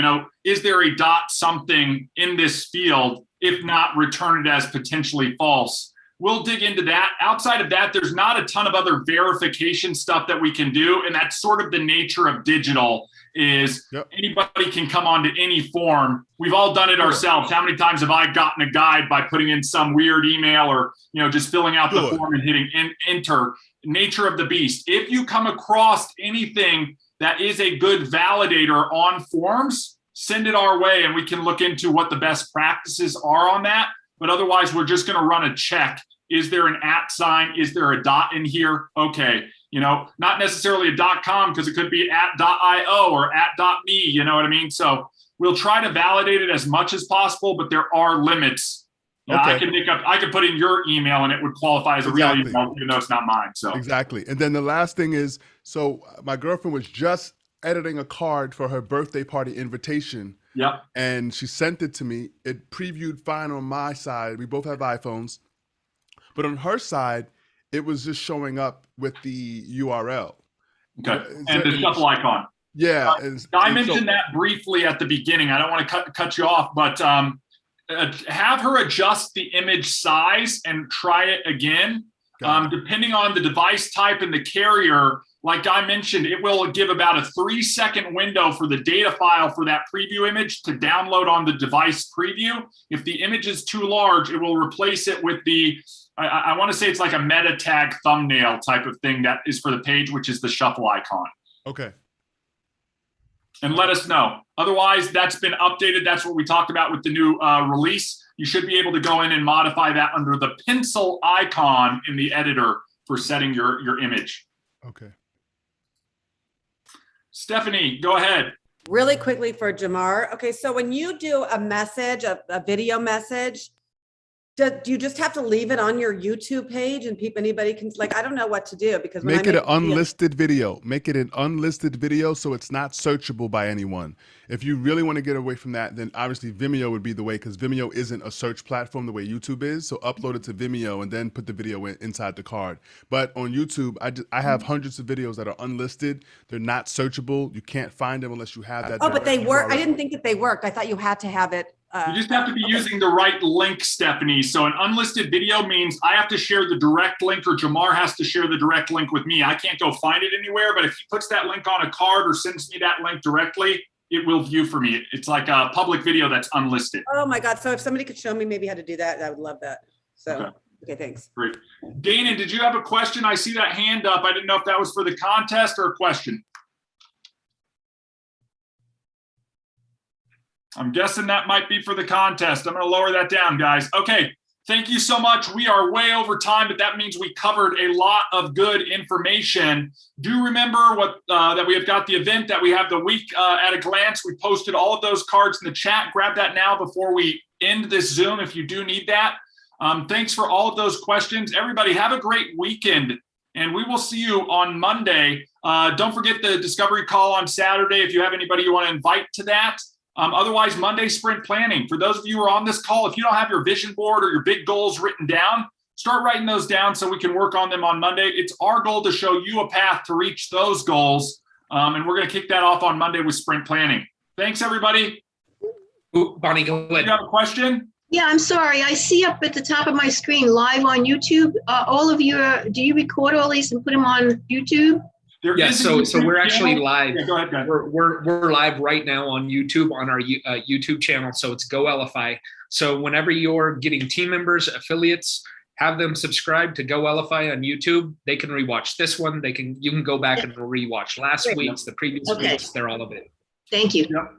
A: Is there a dot something in this field? If not, return it as potentially false. We'll dig into that. Outside of that, there's not a ton of other verification stuff that we can do. And that's sort of the nature of digital is anybody can come onto any form. We've all done it ourselves. How many times have I gotten a guide by putting in some weird email or, just filling out the form and hitting enter? Nature of the beast. If you come across anything that is a good validator on forms, send it our way and we can look into what the best practices are on that. But otherwise, we're just going to run a check. Is there an @ sign? Is there a dot in here? Okay. Not necessarily a .com because it could be @.io or @.me, you know what I mean? So we'll try to validate it as much as possible, but there are limits. Okay. I could put in your email and it would qualify as a real email, even though it's not mine. So
D: exactly. And then the last thing is, so my girlfriend was just editing a card for her birthday party invitation.
A: Yeah.
D: And she sent it to me. It previewed fine on my side. We both have iPhones. But on her side, it was just showing up with the URL.
A: Okay, and the shuffle icon.
D: Yeah.
A: I mentioned that briefly at the beginning. I don't want to cut you off, but have her adjust the image size and try it again. Depending on the device type and the carrier, like I mentioned, it will give about a 3-second window for the data file for that preview image to download on the device preview. If the image is too large, it will replace it with the, I want to say it's like a meta tag thumbnail type of thing that is for the page, which is the shuffle icon.
D: Okay.
A: And let us know. Otherwise, that's been updated. That's what we talked about with the new release. You should be able to go in and modify that under the pencil icon in the editor for setting your image.
D: Okay.
A: Stephanie, go ahead.
F: Really quickly for Jamar. Okay, so when you do a message, a video message, do you just have to leave it on your YouTube page and anybody can, like, I don't know what to do because when
D: Make it an unlisted video. Make it an unlisted video so it's not searchable by anyone. If you really want to get away from that, then obviously Vimeo would be the way, because Vimeo isn't a search platform the way YouTube is. So upload it to Vimeo and then put the video inside the card. But on YouTube, I have hundreds of videos that are unlisted. They're not searchable. You can't find them unless you have that.
F: Oh, but they work. I
D: URL.
F: didn't think that they worked. I thought you had to have it.
A: You just have to be using the right link, Stephanie. So an unlisted video means I have to share the direct link, or Jamar has to share the direct link with me. I can't go find it anywhere, but if he puts that link on a card or sends me that link directly, it will view for me. It's like a public video that's unlisted.
F: Oh my God. So if somebody could show me maybe how to do that, I would love that. So, okay thanks.
A: Great. Dana, did you have a question? I see that hand up. I didn't know if that was for the contest or a question. I'm guessing that might be for the contest. I'm going to lower that down, guys. Okay. Thank you so much. We are way over time, but that means we covered a lot of good information. Do remember that we have got the event, that we have the week at a glance. We posted all of those cards in the chat. Grab that now before we end this Zoom if you do need that. Thanks for all of those questions. Everybody have a great weekend, and we will see you on Monday. Don't forget the discovery call on Saturday if you have anybody you want to invite to that. Otherwise, Monday sprint planning. For those of you who are on this call, if you don't have your vision board or your big goals written down, start writing those down so we can work on them on Monday. It's our goal to show you a path to reach those goals. And we're going to kick that off on Monday with sprint planning. Thanks, everybody.
B: Ooh, Bonnie, go ahead.
A: You have a question?
J: Yeah, I'm sorry. I see up at the top of my screen live on YouTube. All of you, do you record all these and put them on YouTube?
B: So we're actually live.
A: Yeah, go ahead, guys.
B: We're live right now on YouTube on our YouTube channel. So it's Go Elify. So whenever you're getting team members, affiliates, have them subscribe to Go Elify on YouTube. They can rewatch this one. You can go back and rewatch last week's, the previous weeks. They're all of it.
J: Thank you.
A: Yep.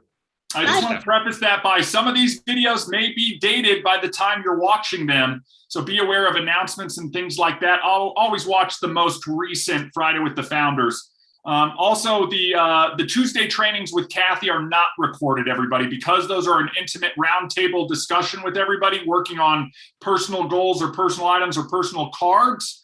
A: I just want to preface that by some of these videos may be dated by the time you're watching them. So be aware of announcements and things like that. I'll always watch the most recent Friday with the Founders. Also, the Tuesday trainings with Kathy are not recorded, everybody, because those are an intimate roundtable discussion with everybody working on personal goals or personal items or personal cards.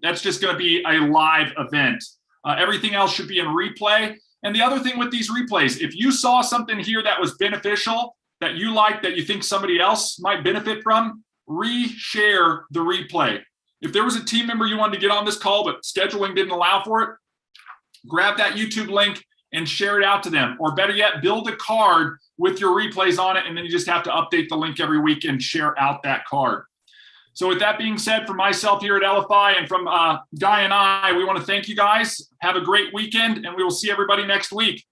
A: That's just going to be a live event. Everything else should be in replay. And the other thing with these replays, if you saw something here that was beneficial, that you like, that you think somebody else might benefit from, reshare the replay. If there was a team member you wanted to get on this call, but scheduling didn't allow for it, grab that YouTube link and share it out to them. Or better yet, build a card with your replays on it, and then you just have to update the link every week and share out that card. So with that being said, from myself here at Elify and from Guy and I, we want to thank you guys. Have a great weekend, and we will see everybody next week.